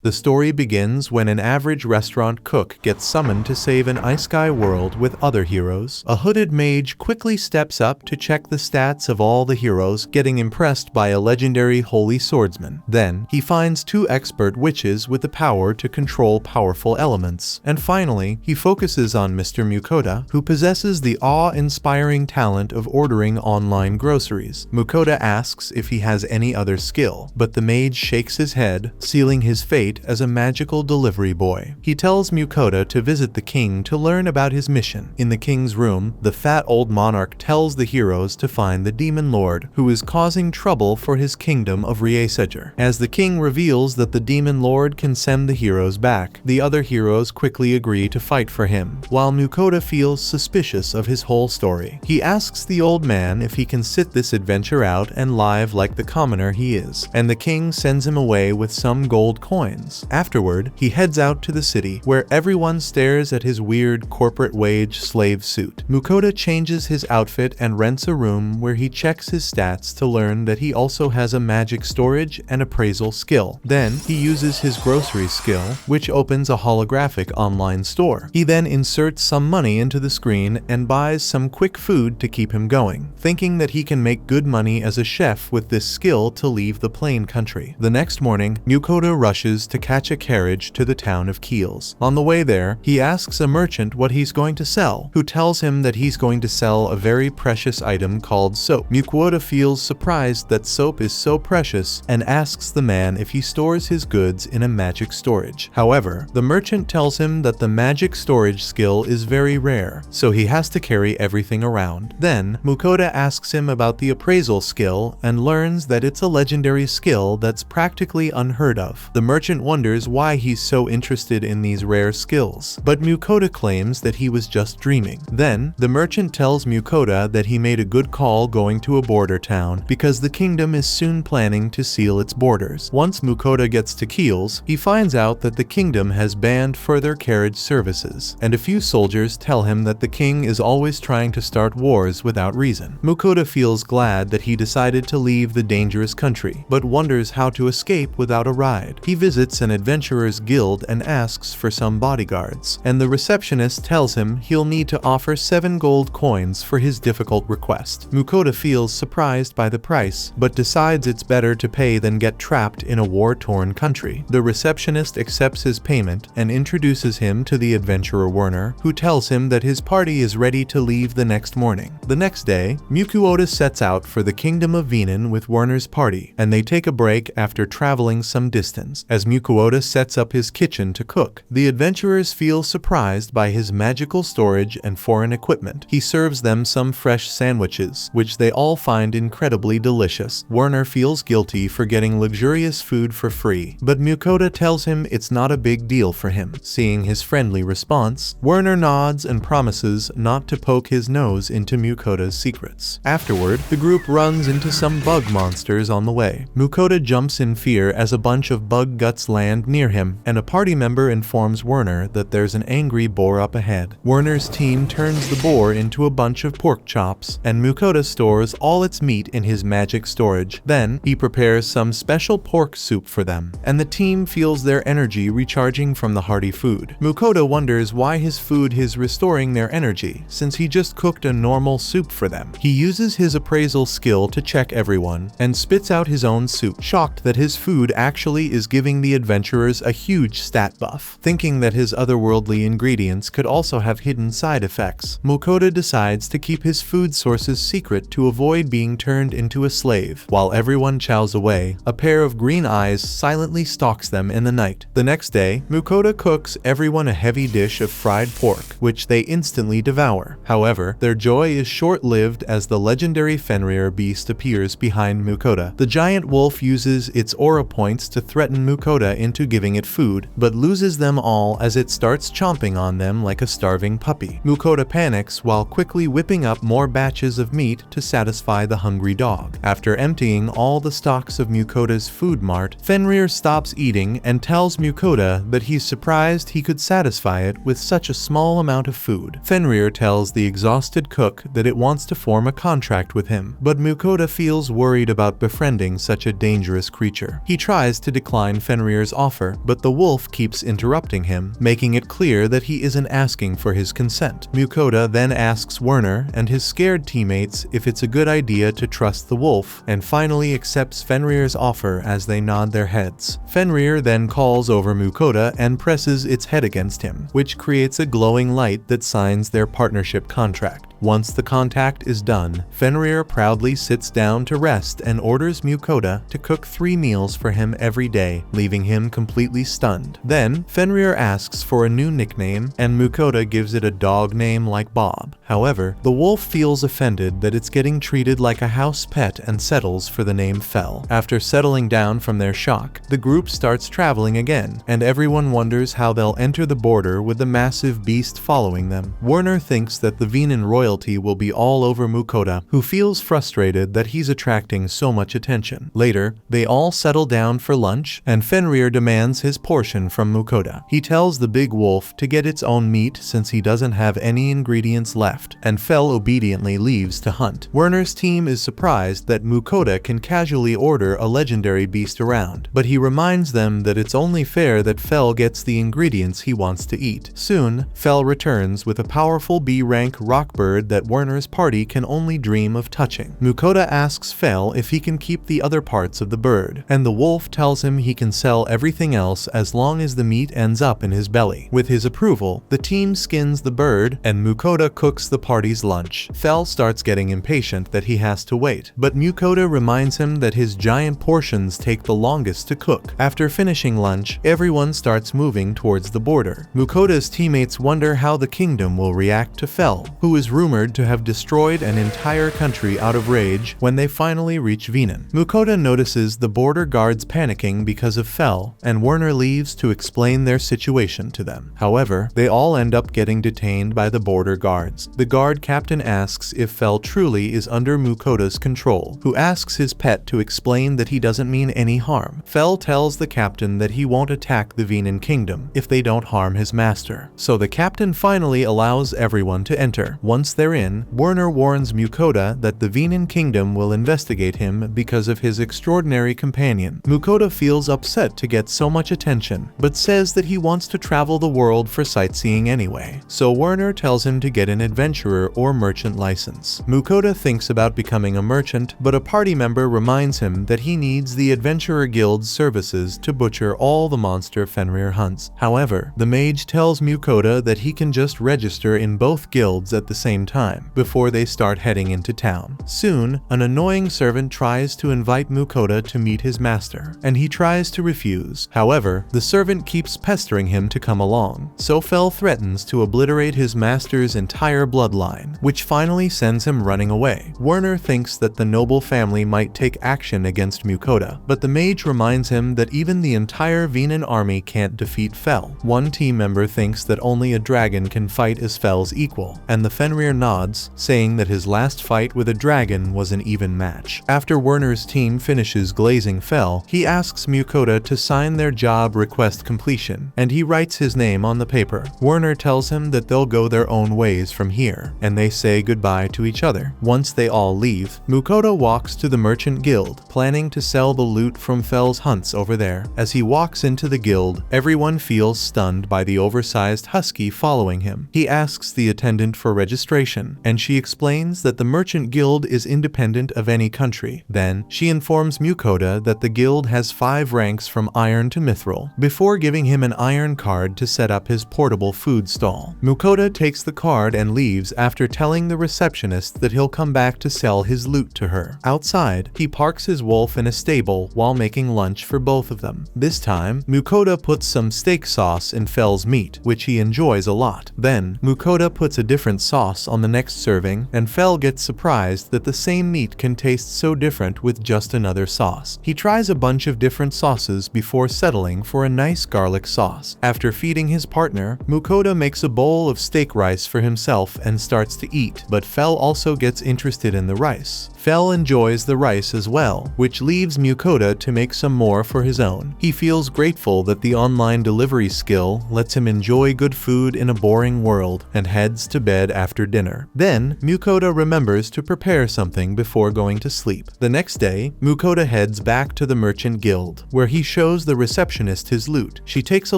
The story begins when an average restaurant cook gets summoned to save an ice-sky world with other heroes. A hooded mage quickly steps up to check the stats of all the heroes, getting impressed by a legendary holy swordsman. Then, he finds 2 expert witches with the power to control powerful elements. And finally, he focuses on Mr. Mukoda, who possesses the awe-inspiring talent of ordering online groceries. Mukoda asks if he has any other skill, but the mage shakes his head, sealing his fate as a magical delivery boy. He tells Mukoda to visit the king to learn about his mission. In the king's room, the fat old monarch tells the heroes to find the demon lord, who is causing trouble for his kingdom of Reincarnated. As the king reveals that the demon lord can send the heroes back, the other heroes quickly agree to fight for him, while Mukoda feels suspicious of his whole story. He asks the old man if he can sit this adventure out and live like the commoner he is, and the king sends him away with some gold coins. Afterward, he heads out to the city, where everyone stares at his weird corporate wage slave suit. Mukoda changes his outfit and rents a room where he checks his stats to learn that he also has a magic storage and appraisal skill. Then, he uses his grocery skill, which opens a holographic online store. He then inserts some money into the screen and buys some quick food to keep him going, thinking that he can make good money as a chef with this skill to leave the plain country. The next morning, Mukoda rushes to catch a carriage to the town of Keels. On the way there, he asks a merchant what he's going to sell, who tells him that he's going to sell a very precious item called soap. Mukoda feels surprised that soap is so precious and asks the man if he stores his goods in a magic storage. However, the merchant tells him that the magic storage skill is very rare, so he has to carry everything around. Then, Mukoda asks him about the appraisal skill and learns that it's a legendary skill that's practically unheard of. The merchant wonders why he's so interested in these rare skills, but Mukoda claims that he was just dreaming. Then, the merchant tells Mukoda that he made a good call going to a border town because the kingdom is soon planning to seal its borders. Once Mukoda gets to Keels, he finds out that the kingdom has banned further carriage services, and a few soldiers tell him that the king is always trying to start wars without reason. Mukoda feels glad that he decided to leave the dangerous country, but wonders how to escape without a ride. He visits an adventurer's guild and asks for some bodyguards, and the receptionist tells him he'll need to offer 7 gold coins for his difficult request. Mukoda feels surprised by the price, but decides it's better to pay than get trapped in a war-torn country. The receptionist accepts his payment and introduces him to the adventurer Werner, who tells him that his party is ready to leave the next morning. The next day, Mukoda sets out for the kingdom of Venan with Werner's party, and they take a break after traveling some distance. As Mukoda sets up his kitchen to cook, the adventurers feel surprised by his magical storage and foreign equipment. He serves them some fresh sandwiches, which they all find incredibly delicious. Werner feels guilty for getting luxurious food for free, but Mukoda tells him it's not a big deal for him. Seeing his friendly response, Werner nods and promises not to poke his nose into Mukoda's secrets. Afterward, the group runs into some bug monsters on the way. Mukoda jumps in fear as a bunch of bug guts land near him, and a party member informs Werner that there's an angry boar up ahead. Werner's team turns the boar into a bunch of pork chops, and Mukoda stores all its meat in his magic storage. Then, he prepares some special pork soup for them, and the team feels their energy recharging from the hearty food. Mukoda wonders why his food is restoring their energy, since he just cooked a normal soup for them. He uses his appraisal skill to check everyone, and spits out his own soup, shocked that his food actually is giving the adventurers a huge stat buff. Thinking that his otherworldly ingredients could also have hidden side effects, Mukoda decides to keep his food sources secret to avoid being turned into a slave. While everyone chows away, a pair of green eyes silently stalks them in the night. The next day, Mukoda cooks everyone a heavy dish of fried pork, which they instantly devour. However, their joy is short-lived as the legendary Fenrir beast appears behind Mukoda. The giant wolf uses its aura points to threaten Mukoda into giving it food, but loses them all as it starts chomping on them like a starving puppy. Mukoda panics while quickly whipping up more batches of meat to satisfy the hungry dog. After emptying all the stocks of Mukoda's food mart, Fenrir stops eating and tells Mukoda that he's surprised he could satisfy it with such a small amount of food. Fenrir tells the exhausted cook that it wants to form a contract with him, but Mukoda feels worried about befriending such a dangerous creature. He tries to decline Fenrir's Fenrir's offer, but the wolf keeps interrupting him, making it clear that he isn't asking for his consent. Mukoda then asks Werner and his scared teammates if it's a good idea to trust the wolf, and finally accepts Fenrir's offer as they nod their heads. Fenrir then calls over Mukoda and presses its head against him, which creates a glowing light that signs their partnership contract. Once the contact is done, Fenrir proudly sits down to rest and orders Mukoda to cook 3 meals for him every day, leaving him completely stunned. Then, Fenrir asks for a new nickname, and Mukoda gives it a dog name like Bob. However, the wolf feels offended that it's getting treated like a house pet and settles for the name Fel. After settling down from their shock, the group starts traveling again, and everyone wonders how they'll enter the border with the massive beast following them. Werner thinks that the Venan royalty will be all over Mukoda, who feels frustrated that he's attracting so much attention. Later, they all settle down for lunch, and Fenrir demands his portion from Mukoda. He tells the big wolf to get its own meat since he doesn't have any ingredients left, and Fel obediently leaves to hunt. Werner's team is surprised that Mukoda can casually order a legendary beast around, but he reminds them that it's only fair that Fel gets the ingredients he wants to eat. Soon, Fel returns with a powerful B-rank rock bird that Werner's party can only dream of touching. Mukoda asks Fel if he can keep the other parts of the bird, and the wolf tells him he can sell everything else as long as the meat ends up in his belly. With his approval, the team skins the bird, and Mukoda cooks the party's lunch. Fel starts getting impatient that he has to wait, but Mukoda reminds him that his giant portions take the longest to cook. After finishing lunch, everyone starts moving towards the border. Mukoda's teammates wonder how the kingdom will react to Fel, who is rumored to have destroyed an entire country out of rage when they finally reach Venan. Mukoda notices the border guards panicking because of Fel, and Werner leaves to explain their situation to them. However, they all end up getting detained by the border guards. The guard captain asks if Fel truly is under Mukoda's control, who asks his pet to explain that he doesn't mean any harm. Fel tells the captain that he won't attack the Venan kingdom if they don't harm his master. So the captain finally allows everyone to enter. Once they're in, Werner warns Mukoda that the Venan kingdom will investigate him because of his extraordinary companion. Mukoda feels upset to get so much attention, but says that he wants to travel the world for sightseeing anyway. So Werner tells him to get an adventurer or merchant license. Mukoda thinks about becoming a merchant, but a party member reminds him that he needs the Adventurer Guild's services to butcher all the monster Fenrir hunts. However, the mage tells Mukoda that he can just register in both guilds at the same time before they start heading into town. Soon, an annoying servant tries to invite Mukoda to meet his master, and he tries to refuse. However, the servant keeps pestering him to come along, so Fel threatens to obliterate his master's entire bloodline, which finally sends him running away. Werner thinks that the noble family might take action against Mukoda, but the mage reminds him that even the entire Venan army can't defeat Fel. One team member thinks that only a dragon can fight as Fel's equal, and the Fenrir nods, saying that his last fight with a dragon was an even match. After Werner's team finishes glazing Fel, he asks Mukoda to sign their job request completion, and he writes his name on the paper. Werner tells him that they'll go their own ways from here, and they say goodbye to each other. Once they all leave, Mukoda walks to the Merchant Guild, planning to sell the loot from Fel's hunts over there. As he walks into the guild, everyone feels stunned by the oversized husky following him. He asks the attendant for registration, and she explains that the Merchant Guild is independent of any country. Then, she informs Mukoda that the guild has 5 ranks from iron to mithril, before giving him an iron card to set up his portable food stall. Mukoda takes the card and leaves after telling the receptionist that he'll come back to sell his loot to her. Outside, he parks his wolf in a stable while making lunch for both of them. This time, Mukoda puts some steak sauce in Fel's meat, which he enjoys a lot. Then, Mukoda puts a different sauce on the next serving, and Fel gets surprised that the same meat can taste so different with just another sauce. He tries a bunch of different sauces before settling for a nice garlic sauce. After feeding his partner, Mukoda makes a bowl of steak rice for himself and starts to eat, but Fel also gets interested in the rice. Fel enjoys the rice as well, which leaves Mukoda to make some more for his own. He feels grateful that the online delivery skill lets him enjoy good food in a boring world and heads to bed after dinner. Then, Mukoda remembers to prepare something before going to sleep. The next day, Mukoda heads back to the Merchant Guild, where he shows the receptionist his loot. She takes a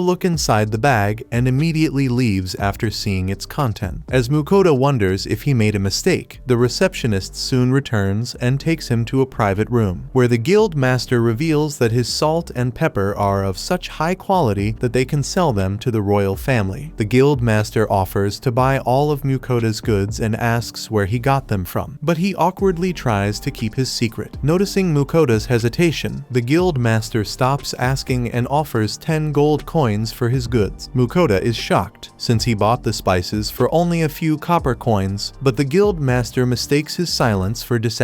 look inside the bag and immediately leaves after seeing its content. As Mukoda wonders if he made a mistake, the receptionist soon returns and takes him to a private room, where the guild master reveals that his salt and pepper are of such high quality that they can sell them to the royal family. The guild master offers to buy all of Mukoda's goods and asks where he got them from, but he awkwardly tries to keep his secret. Noticing Mukoda's hesitation, the guild master stops asking and offers 10 gold coins for his goods. Mukoda is shocked, since he bought the spices for only a few copper coins, but the guild master mistakes his silence for dissatisfaction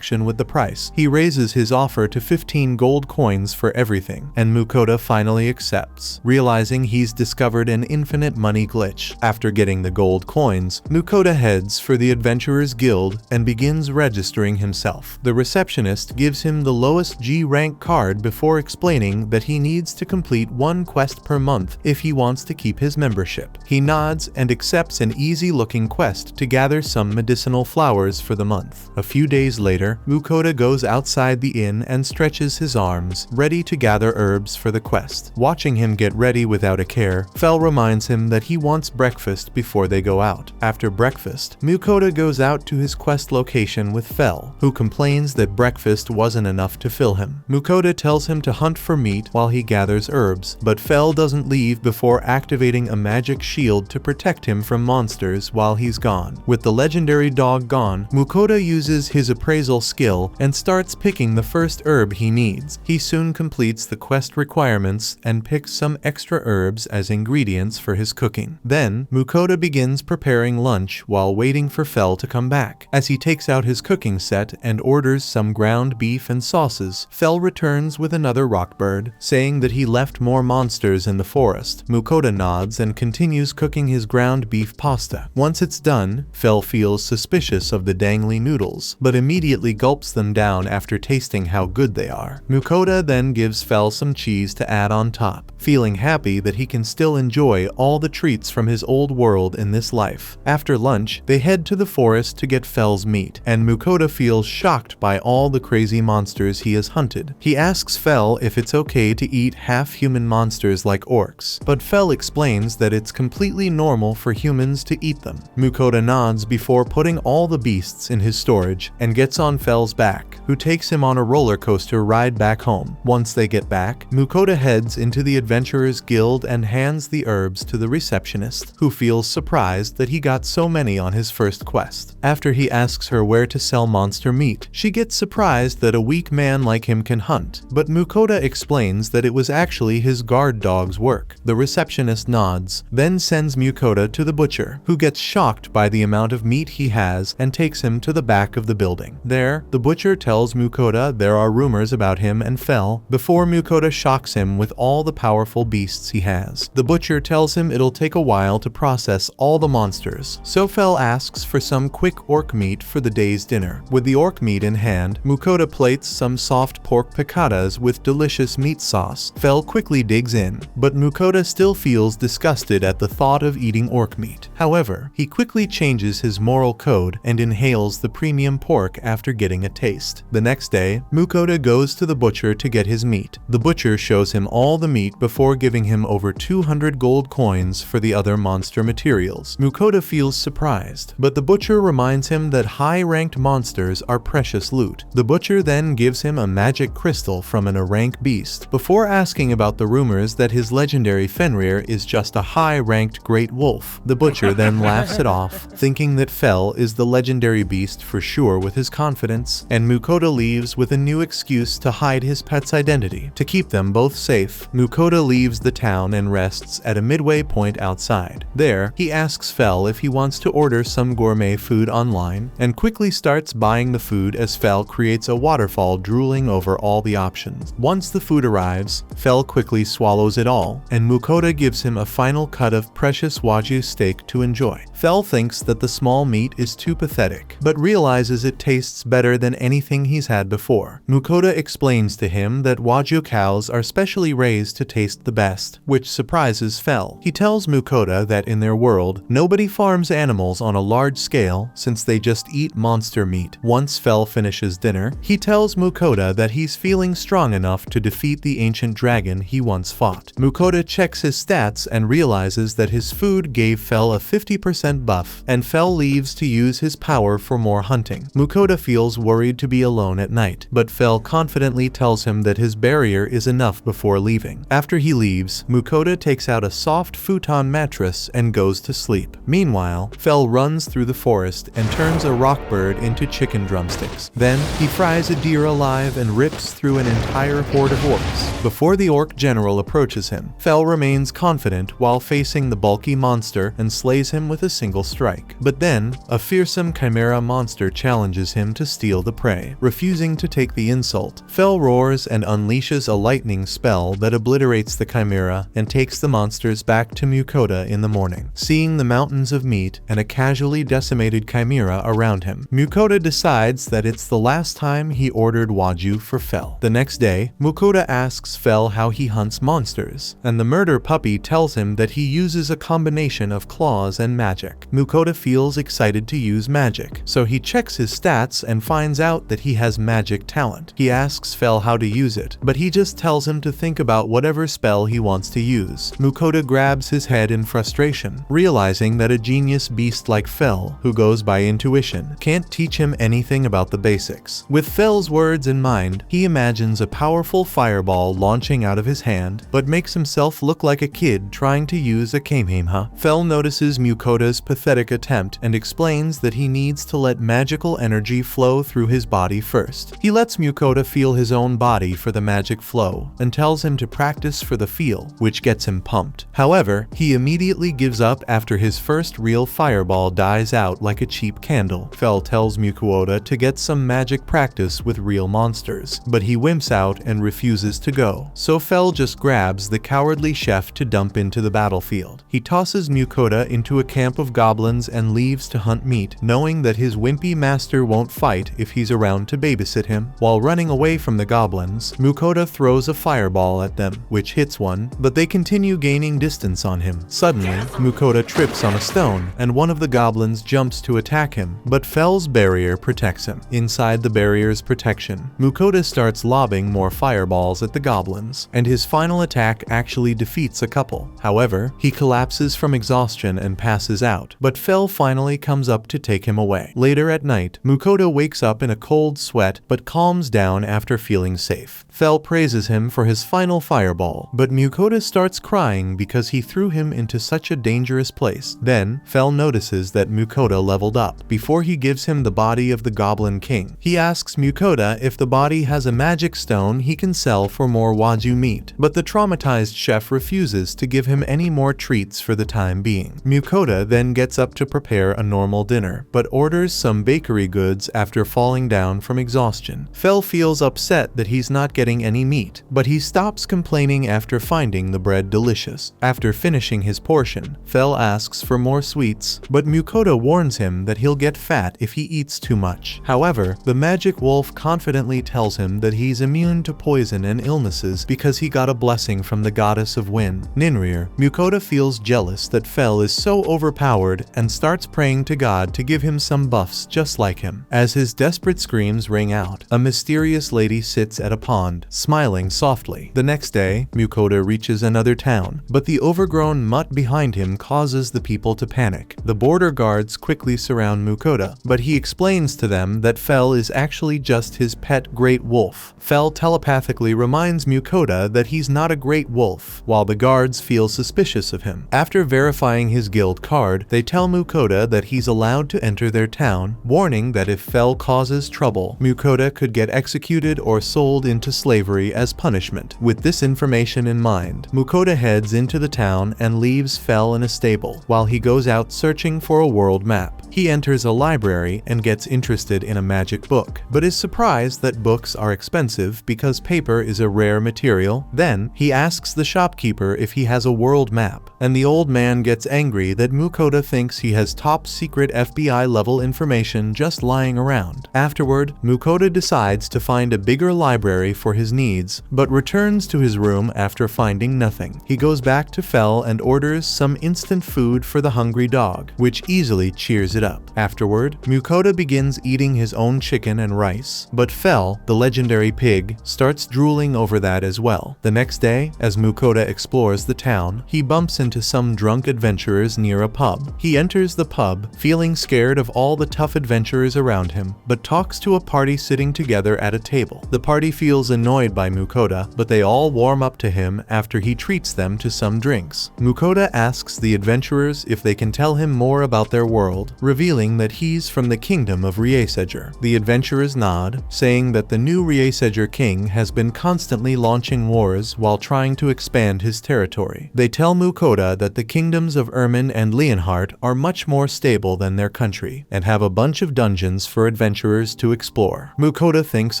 with the price. He raises his offer to 15 gold coins for everything, and Mukoda finally accepts, realizing he's discovered an infinite money glitch. After getting the gold coins, Mukoda heads for the Adventurers Guild and begins registering himself. The receptionist gives him the lowest G rank card before explaining that he needs to complete one quest per month if he wants to keep his membership. He nods and accepts an easy-looking quest to gather some medicinal flowers for the month. A few days later, Mukoda goes outside the inn and stretches his arms, ready to gather herbs for the quest. Watching him get ready without a care, Fel reminds him that he wants breakfast before they go out. After breakfast, Mukoda goes out to his quest location with Fel, who complains that breakfast wasn't enough to fill him. Mukoda tells him to hunt for meat while he gathers herbs, but Fel doesn't leave before activating a magic shield to protect him from monsters while he's gone. With the legendary dog gone, Mukoda uses his appraisal skill and starts picking the first herb he needs. He soon completes the quest requirements and picks some extra herbs as ingredients for his cooking. Then, Mukoda begins preparing lunch while waiting for Fel to come back. As he takes out his cooking set and orders some ground beef and sauces, Fel returns with another rock bird, saying that he left more monsters in the forest. Mukoda nods and continues cooking his ground beef pasta. Once it's done, Fel feels suspicious of the dangly noodles, but immediately gulps them down after tasting how good they are. Mukoda then gives Fel some cheese to add on top, feeling happy that he can still enjoy all the treats from his old world in this life. After lunch, they head to the forest to get Fel's meat, and Mukoda feels shocked by all the crazy monsters he has hunted. He asks Fel if it's okay to eat half-human monsters like orcs, but Fel explains that it's completely normal for humans to eat them. Mukoda nods before putting all the beasts in his storage and gets on Fel's back, who takes him on a roller coaster ride back home. Once they get back, Mukoda heads into the Adventurers Guild and hands the herbs to the receptionist, who feels surprised that he got so many on his first quest. After he asks her where to sell monster meat, she gets surprised that a weak man like him can hunt, but Mukoda explains that it was actually his guard dog's work. The receptionist nods, then sends Mukoda to the butcher, who gets shocked by the amount of meat he has and takes him to the back of the building. There, the butcher tells Mukoda there are rumors about him and Fel, before Mukoda shocks him with all the powerful beasts he has. The butcher tells him it'll take a while to process all the monsters, so Fel asks for some quick orc meat for the day's dinner. With the orc meat in hand, Mukoda plates some soft pork picadas with delicious meat sauce. Fel quickly digs in, but Mukoda still feels disgusted at the thought of eating orc meat. However, he quickly changes his moral code and inhales the premium pork after getting a taste. The next day, Mukoda goes to the butcher to get his meat. The butcher shows him all the meat before giving him over 200 gold coins for the other monster materials. Mukoda feels surprised, but the butcher reminds him that high-ranked monsters are precious loot. The butcher then gives him a magic crystal from an rank beast, before asking about the rumors that his legendary Fenrir is just a high-ranked great wolf. The butcher then laughs it off, thinking that Fel is the legendary beast for sure with his confidence, and Mukoda leaves with a new excuse to hide his pet's identity. To keep them both safe, Mukoda leaves the town and rests at a midway point outside. There, he asks Fel if he wants to order some gourmet food online, and quickly starts buying the food as Fel creates a waterfall drooling over all the options. Once the food arrives, Fel quickly swallows it all, and Mukoda gives him a final cut of of precious wagyu steak to enjoy. Fel thinks that the small meat is too pathetic, but realizes it tastes better than anything he's had before. Mukoda explains to him that wagyu cows are specially raised to taste the best, which surprises Fel. He tells Mukoda that in their world, nobody farms animals on a large scale since they just eat monster meat. Once Fel finishes dinner, he tells Mukoda that he's feeling strong enough to defeat the ancient dragon he once fought. Mukoda checks his stats and realizes that his food gave Fel a 50% buff, and Fel leaves to use his power for more hunting. Mukoda feels worried to be alone at night, but Fel confidently tells him that his barrier is enough before leaving. After he leaves, Mukoda takes out a soft futon mattress and goes to sleep. Meanwhile, Fel runs through the forest and turns a rock bird into chicken drumsticks. Then, he fries a deer alive and rips through an entire horde of orcs. Before the orc general approaches him, Fel remains confident while facing the bulky monster and slays him with a single strike. But then, a fearsome chimera monster challenges him to steal the prey. Refusing to take the insult, Fel roars and unleashes a lightning spell that obliterates the chimera and takes the monsters back to Mukoda in the morning. Seeing the mountains of meat and a casually decimated chimera around him, Mukoda decides that it's the last time he ordered wagyu for Fel. The next day, Mukoda asks Fel how he hunts monsters, and the murder puppy tells him that he uses a combination of claws and magic. Mukoda feels excited to use magic, so he checks his stats and finds out that he has magic talent. He asks Fel how to use it, but he just tells him to think about whatever spell he wants to use. Mukoda grabs his head in frustration, realizing that a genius beast like Fel, who goes by intuition, can't teach him anything about the basics. With Fel's words in mind, he imagines a powerful fireball launching out of his hand, but makes himself look like a kid trying to use a kamehameha. Fel notices Mukoda's pathetic attempt and explains that he needs to let magical energy flow through his body first. He lets Mukoda feel his own body for the magic flow, and tells him to practice for the feel, which gets him pumped. However, he immediately gives up after his first real fireball dies out like a cheap candle. Fel tells Mukoda to get some magic practice with real monsters, but he wimps out and refuses to go. So Fel just grabs the cowardly chef to dump into the battlefield. He tosses Mukoda into a camp of goblins and leaves to hunt meat, knowing that his wimpy master won't fight if he's around to babysit him. While running away from the goblins, Mukoda throws a fireball at them, which hits one, but they continue gaining distance on him. Suddenly, Mukoda trips on a stone, and one of the goblins jumps to attack him, but Fel's barrier protects him. Inside the barrier's protection, Mukoda starts lobbing more fireballs at the goblins, and his final attack actually defeats a couple. However, he collapses from exhaustion and passes out, but Fel finally comes up to take him away. Later at night, Mukoda wakes up in a cold sweat but calms down after feeling safe. Fel praises him for his final fireball, but Mukoda starts crying because he threw him into such a dangerous place. Then, Fel notices that Mukoda leveled up. Before he gives him the body of the Goblin King, he asks Mukoda if the body has a magic stone he can sell for more wagyu meat, but the traumatized chef refuses to give him any more treats for the time being. Mukoda then gets up to prepare a normal dinner, but orders some bakery goods after falling down from exhaustion. Fel feels upset that he's not getting any meat, but he stops complaining after finding the bread delicious. After finishing his portion, Fel asks for more sweets, but Mukoda warns him that he'll get fat if he eats too much. However, the magic wolf confidently tells him that he's immune to poison and illnesses because he got a blessing from the goddess of wind, Ninrir. Mukoda feels jealous that Fel is so overpowered and starts praying to God to give him some buffs just like him. As his desperate screams ring out, a mysterious lady sits at a pond, smiling softly. The next day, Mukoda reaches another town, but the overgrown mutt behind him causes the people to panic. The border guards quickly surround Mukoda, but he explains to them that Fel is actually just his pet great wolf. Fel telepathically reminds Mukoda that he's not a great wolf, while the guards feel suspicious of him. After verifying his guild card, they tell Mukoda that he's allowed to enter their town, warning that if Fel causes trouble, Mukoda could get executed or sold into slavery as punishment. With this information in mind, Mukoda heads into the town and leaves Fel in a stable, while he goes out searching for a world map. He enters a library and gets interested in a magic book, but is surprised that books are expensive because paper is a rare material. Then, he asks the shopkeeper if he has a world map, and the old man gets angry that Mukoda thinks he has top secret FBI level information just lying around. Afterward, Mukoda decides to find a bigger library for his needs, but returns to his room after finding nothing. He goes back to Fel and orders some instant food for the hungry dog, which easily cheers it up. Afterward, Mukoda begins eating his own chicken and rice, but Fel, the legendary pig, starts drooling over that as well. The next day, as Mukoda explores the town, he bumps into some drunk adventurers near a pub. He enters the pub, feeling scared of all the tough adventurers around him, but talks to a party sitting together at a table. The party feels annoyed by Mukoda, but they all warm up to him after he treats them to some drinks. Mukoda asks the adventurers if they can tell him more about their world, revealing that he's from the kingdom of Reincarnated. The adventurers nod, saying that the new Reincarnated king has been constantly launching wars while trying to expand his territory. They tell Mukoda that the kingdoms of Ermin and Leonhardt are much more stable than their country, and have a bunch of dungeons for adventurers to explore. Mukoda thinks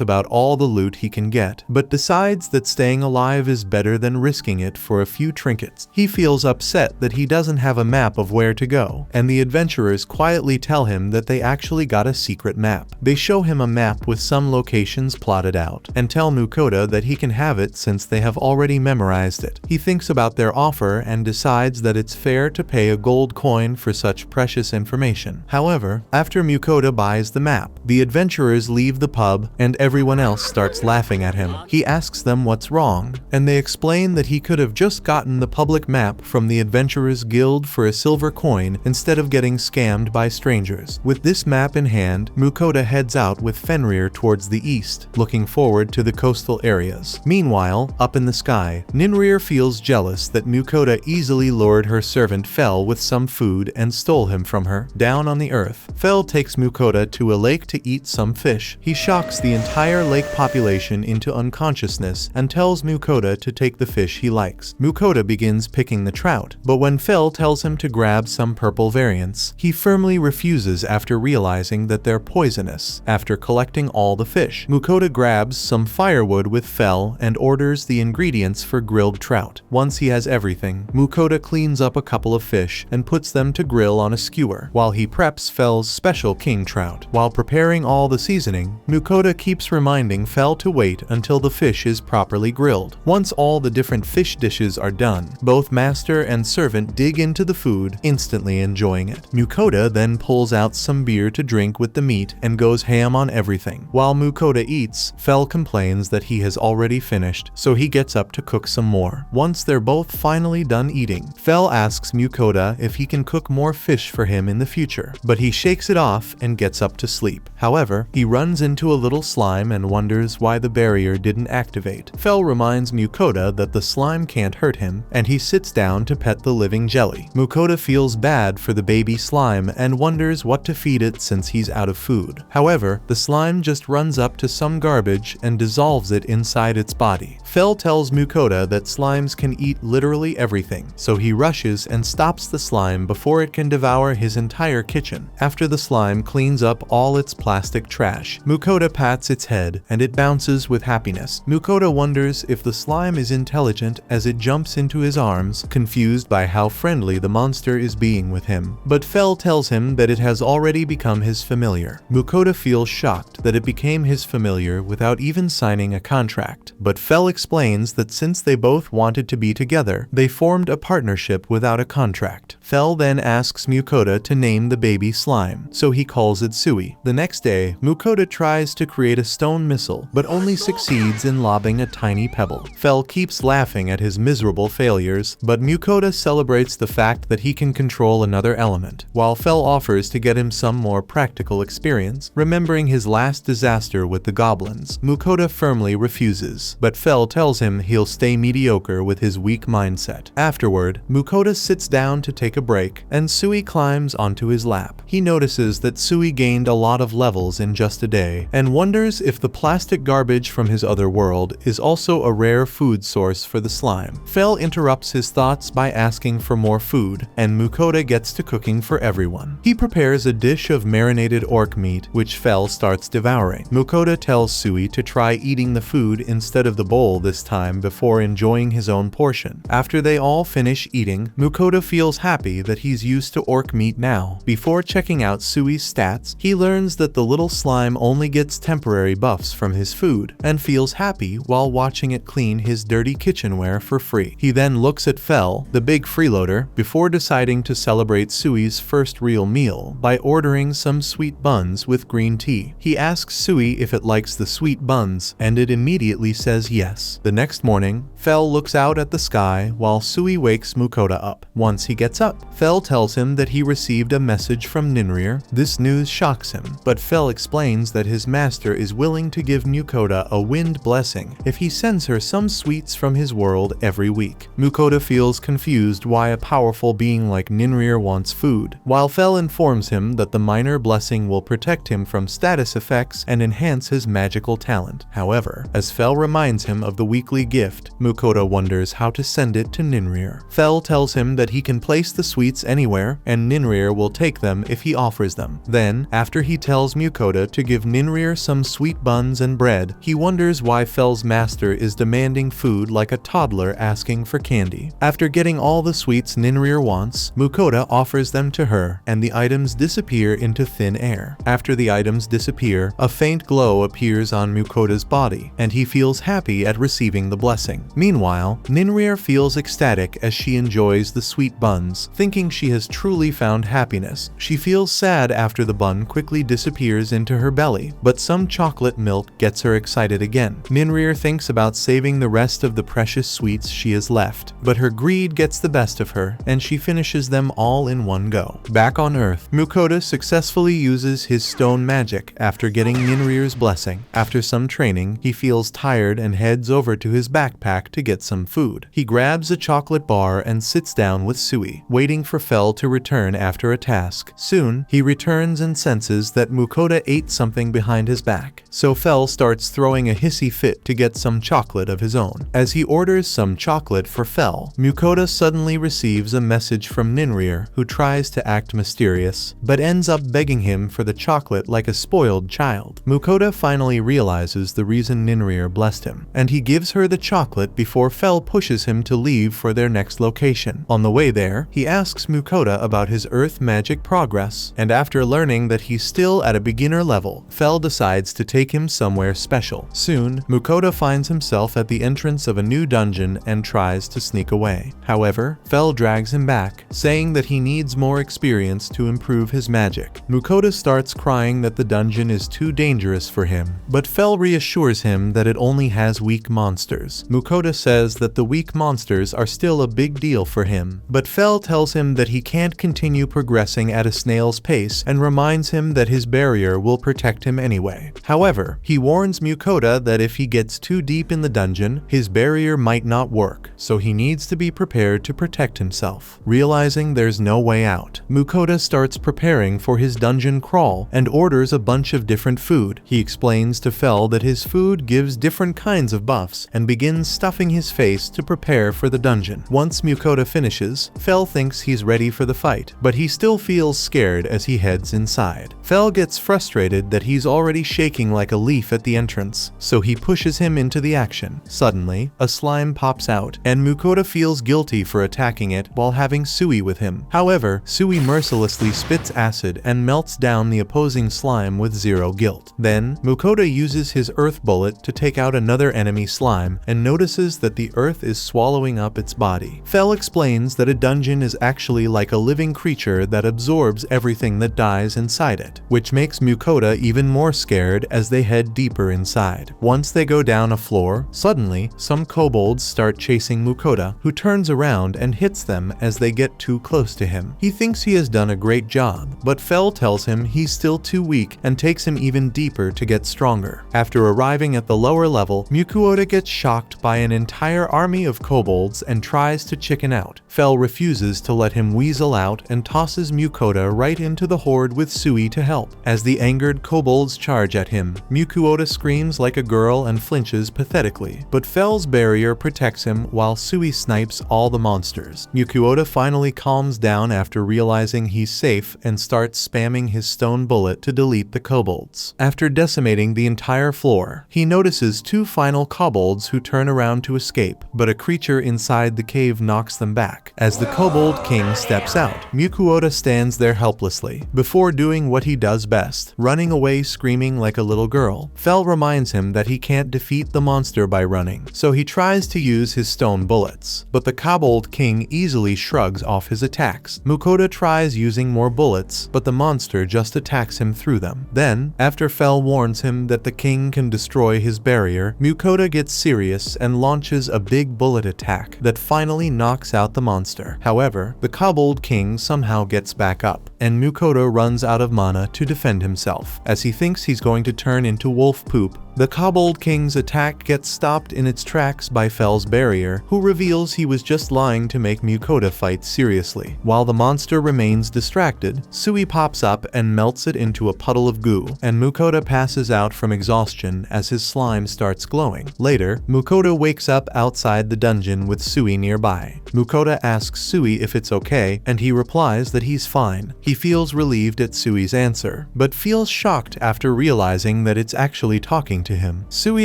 about all the loot he can get, but decides that staying alive is better than risking it for a few trinkets. He feels upset that he doesn't have a map of where to go, and the adventurers quietly tell him that they actually got a secret map. They show him a map with some locations plotted out, and tell Mukoda that he can have it since they have already memorized it. He thinks about their offer and decides that it's fair to pay a gold coin for such precious information. However, after Mukoda buys the map, the adventurers leave the pub and everyone else starts laughing at him. He asks them what's wrong, and they explain that he could have just gotten the public map from the Adventurers Guild for a silver coin instead of getting scammed by strangers. With this map in hand, Mukoda heads out with Fenrir towards the east, looking forward to the coastal areas. Meanwhile, up in the sky, Ninrir feels jealous that Mukoda easily lured her servant Fel with some food and stole him from her. Down on the earth, Fel takes Mukoda to a lake to eat some fish. He shocks the entire lake population into unconsciousness and tells Mukoda to take the fish he likes. Mukoda begins picking the trout, but when Fel tells him to grab some purple variants, he firmly refuses after realizing that they're poisonous. After collecting all the fish, Mukoda grabs some firewood with Fel and orders the ingredients for grilled trout. Once he has everything, Mukoda cleans up a couple of fish and puts them to grill on a skewer, while he preps Fel's special king trout. While preparing all the seasoning, Mukoda keeps reminding Fel to wait until the fish is properly grilled. Once all the different fish dishes are done, both master and servant dig into the food, instantly enjoying it. Mukoda then pulls out some beer to drink with the meat and goes ham on everything. While Mukoda eats, Fel complains that he has already finished, so he gets up to cook some more. Once they're both finally done eating, Fel asks Mukoda if he can cook more fish for him in the future, but he shakes it off and gets up to sleep. However, he runs into a little slime and wonders why the barrier didn't activate. Fel reminds Mukoda that the slime can't hurt him, and he sits down to pet the living jelly. Mukoda feels bad for the baby slime and wonders what to feed it since he's out of food. However, the slime just runs up to some garbage and dissolves it inside its body. Fel tells Mukoda that slimes can eat literally everything, so he rushes and stops the slime before it can devour his entire kitchen. After the slime cleans up all its plastic trash, Mukoda pats its head and it bounces with happiness. Mukoda wonders if the slime is intelligent as it jumps into his arms, confused by how friendly the monster is being with him. But Fel tells him that it has already become his familiar. Mukoda feels shocked that it became his familiar without even signing a contract, but Fel explains that since they both wanted to be together, they formed a partnership without a contract. Fel then asks Mukoda to name the baby slime, so he calls it Sui. The next day, Mukoda tries to create a stone missile, but only succeeds in lobbing a tiny pebble. Fel keeps laughing at his miserable failures, but Mukoda celebrates the fact that he can control another element. While Fel offers to get him some more practical experience, remembering his last disaster with the goblins, Mukoda firmly refuses, but Fel tells him he'll stay mediocre with his weak mindset. Afterward, Mukoda sits down to take a break, and Sui climbs onto his lap. He notices that Sui gained a lot of levels in just a day, and wonders if the plastic garbage from his other world is also a rare food source for the slime. Fel interrupts his thoughts by asking for more food, and Mukoda gets to cooking for everyone. He prepares a dish of marinated orc meat, which Fel starts devouring. Mukoda tells Sui to try eating the food instead of the bowl this time before enjoying his own portion. After they all finish eating, Mukoda feels happy that he's used to orc meat now. Before checking out Sui's stats, he learns that the little slime only gets temporary buffs from his food, and feels happy while watching it clean his dirty kitchenware for free. He then looks at Fel, the big freeloader, before deciding to celebrate Sui's first real meal by ordering some sweet buns with green tea. He asks Sui if it likes the sweet buns, and it immediately says yes. The next morning, Fel looks out at the sky while Sui wakes Mukoda up. Once he gets up, Fel tells him that he received a message from Ninrir. This news shocks him, but Fel explains that his master is willing to give Mukoda a wind blessing if he sends her some sweets from his world every week. Mukoda feels confused why a powerful being like Ninrir wants food, while Fel informs him that the minor blessing will protect him from status effects and enhance his magical talent. However, as Fel reminds him of the weekly gift, Mukoda wonders how to send it to Ninrir. Fel tells him that he can place the sweets anywhere, and Ninrir will take them if he offers them. Then, after he tells Mukoda to give Ninrir some sweet buns and bread, he wonders why Fel's master is demanding food like a toddler asking for candy. After getting all the sweets Ninrir wants, Mukoda offers them to her, and the items disappear into thin air. After the items disappear, a faint glow appears on Mukoda's body, and he feels happy at receiving the blessing. Meanwhile, Ninrir feels ecstatic as she enjoys the sweet buns, thinking she has truly found happiness. She feels sad after the bun quickly disappears into her belly, but some chocolate milk gets her excited again. Ninrir thinks about saving the rest of the precious sweets she has left, but her greed gets the best of her, and she finishes them all in one go. Back on Earth, Mukoda successfully uses his stone magic after getting Ninrir's blessing. After some training, he feels tired and heads over to his backpack to get some food. He grabs a chocolate bar and sits down with Sui, waiting for Fel to return after a task. Soon, he returns and senses that Mukoda ate something behind his back, so Fel starts throwing a hissy fit to get some chocolate of his own. As he orders some chocolate for Fel, Mukoda suddenly receives a message from Ninrir, who tries to act mysterious, but ends up begging him for the chocolate like a spoiled child. Mukoda finally realizes the reason Ninrir blessed him, and he gives her the chocolate before Fel pushes him to leave for their next location. On the way there, he asks Mukoda about his earth magic progress, and after learning that he's still at a beginner level, Fel decides to take him somewhere special. Soon, Mukoda finds himself at the entrance of a new dungeon and tries to sneak away. However, Fel drags him back, saying that he needs more experience to improve his magic. Mukoda starts crying that the dungeon is too dangerous for him, but Fel reassures him that it only has weak monsters. Mukoda says that the weak monsters are still a big deal for him, but Fel tells him that he can't continue progressing at a snail's pace and reminds him that his barrier will protect him anyway. However, he warns Mukoda that if he gets too deep in the dungeon, his barrier might not work, so he needs to be prepared to protect himself. Realizing there's no way out, Mukoda starts preparing for his dungeon crawl and orders a bunch of different food. He explains to Fel that his food gives different kinds of buffs and begins stuffing his face to prepare for the dungeon. Once Mukoda finishes, Fel thinks he's ready for the fight, but he still feels scared as he heads inside. Fel gets frustrated that he's already shaking like a leaf at the entrance, so he pushes him into the action. Suddenly, a slime pops out, and Mukoda feels guilty for attacking it while having Sui with him. However, Sui mercilessly spits acid and melts down the opposing slime with zero guilt. Then, Mukoda uses his earth bullet to take out another enemy slime and notices that the earth is swallowing up its body. Fel explains that a dungeon is actually like a living creature that absorbs everything that dies inside it, which makes Mukoda even more scared as they head deeper inside. Once they go down a floor, suddenly, some kobolds start chasing Mukoda, who turns around and hits them as they get too close to him. He thinks he has done a great job, but Fel tells him he's still too weak and takes him even deeper to get stronger. After arriving at the lower level, Mukoda gets shocked by an entire army of kobolds and tries to chicken out. Fel refuses to let him weasel out and tosses Mukoda right into the horde with Sui to help. As the angered kobolds charge at him, Mukoda screams like a girl and flinches pathetically, but Fel's barrier protects him while Sui snipes all the monsters. Mukoda finally calms down after realizing he's safe and starts spamming his stone bullet to delete the kobolds. After decimating the entire floor, he notices two final kobolds who turn around to escape, but a creature inside the cave knocks them back. As the kobold king steps out, Mukoda stands there helplessly, before doing what he does best, running away screaming like a little girl. Fel reminds him that he can't defeat the monster by running, so he tries to use his stone bullets, but the kobold king easily shrugs off his attacks. Mukoda tries using more bullets, but the monster just attacks him through them. Then, after Fel warns him that the king can destroy his barrier, Mukoda gets serious and launches a big bullet attack that finally knocks out the monster. However, the kobold king somehow gets back up, and Mukoda runs out of mana to defend himself. As he thinks he's going to turn into wolf poop, the kobold king's attack gets stopped in its tracks by Fel's barrier, who reveals he was just lying to make Mukoda fight seriously. While the monster remains distracted, Sui pops up and melts it into a puddle of goo, and Mukoda passes out from exhaustion as his slime starts glowing. Later, Mukoda wakes up outside the dungeon with Sui nearby. Mukoda asks Sui if it's okay, and he replies that he's fine. He feels relieved at Sui's answer, but feels shocked after realizing that it's actually talking to him. Sui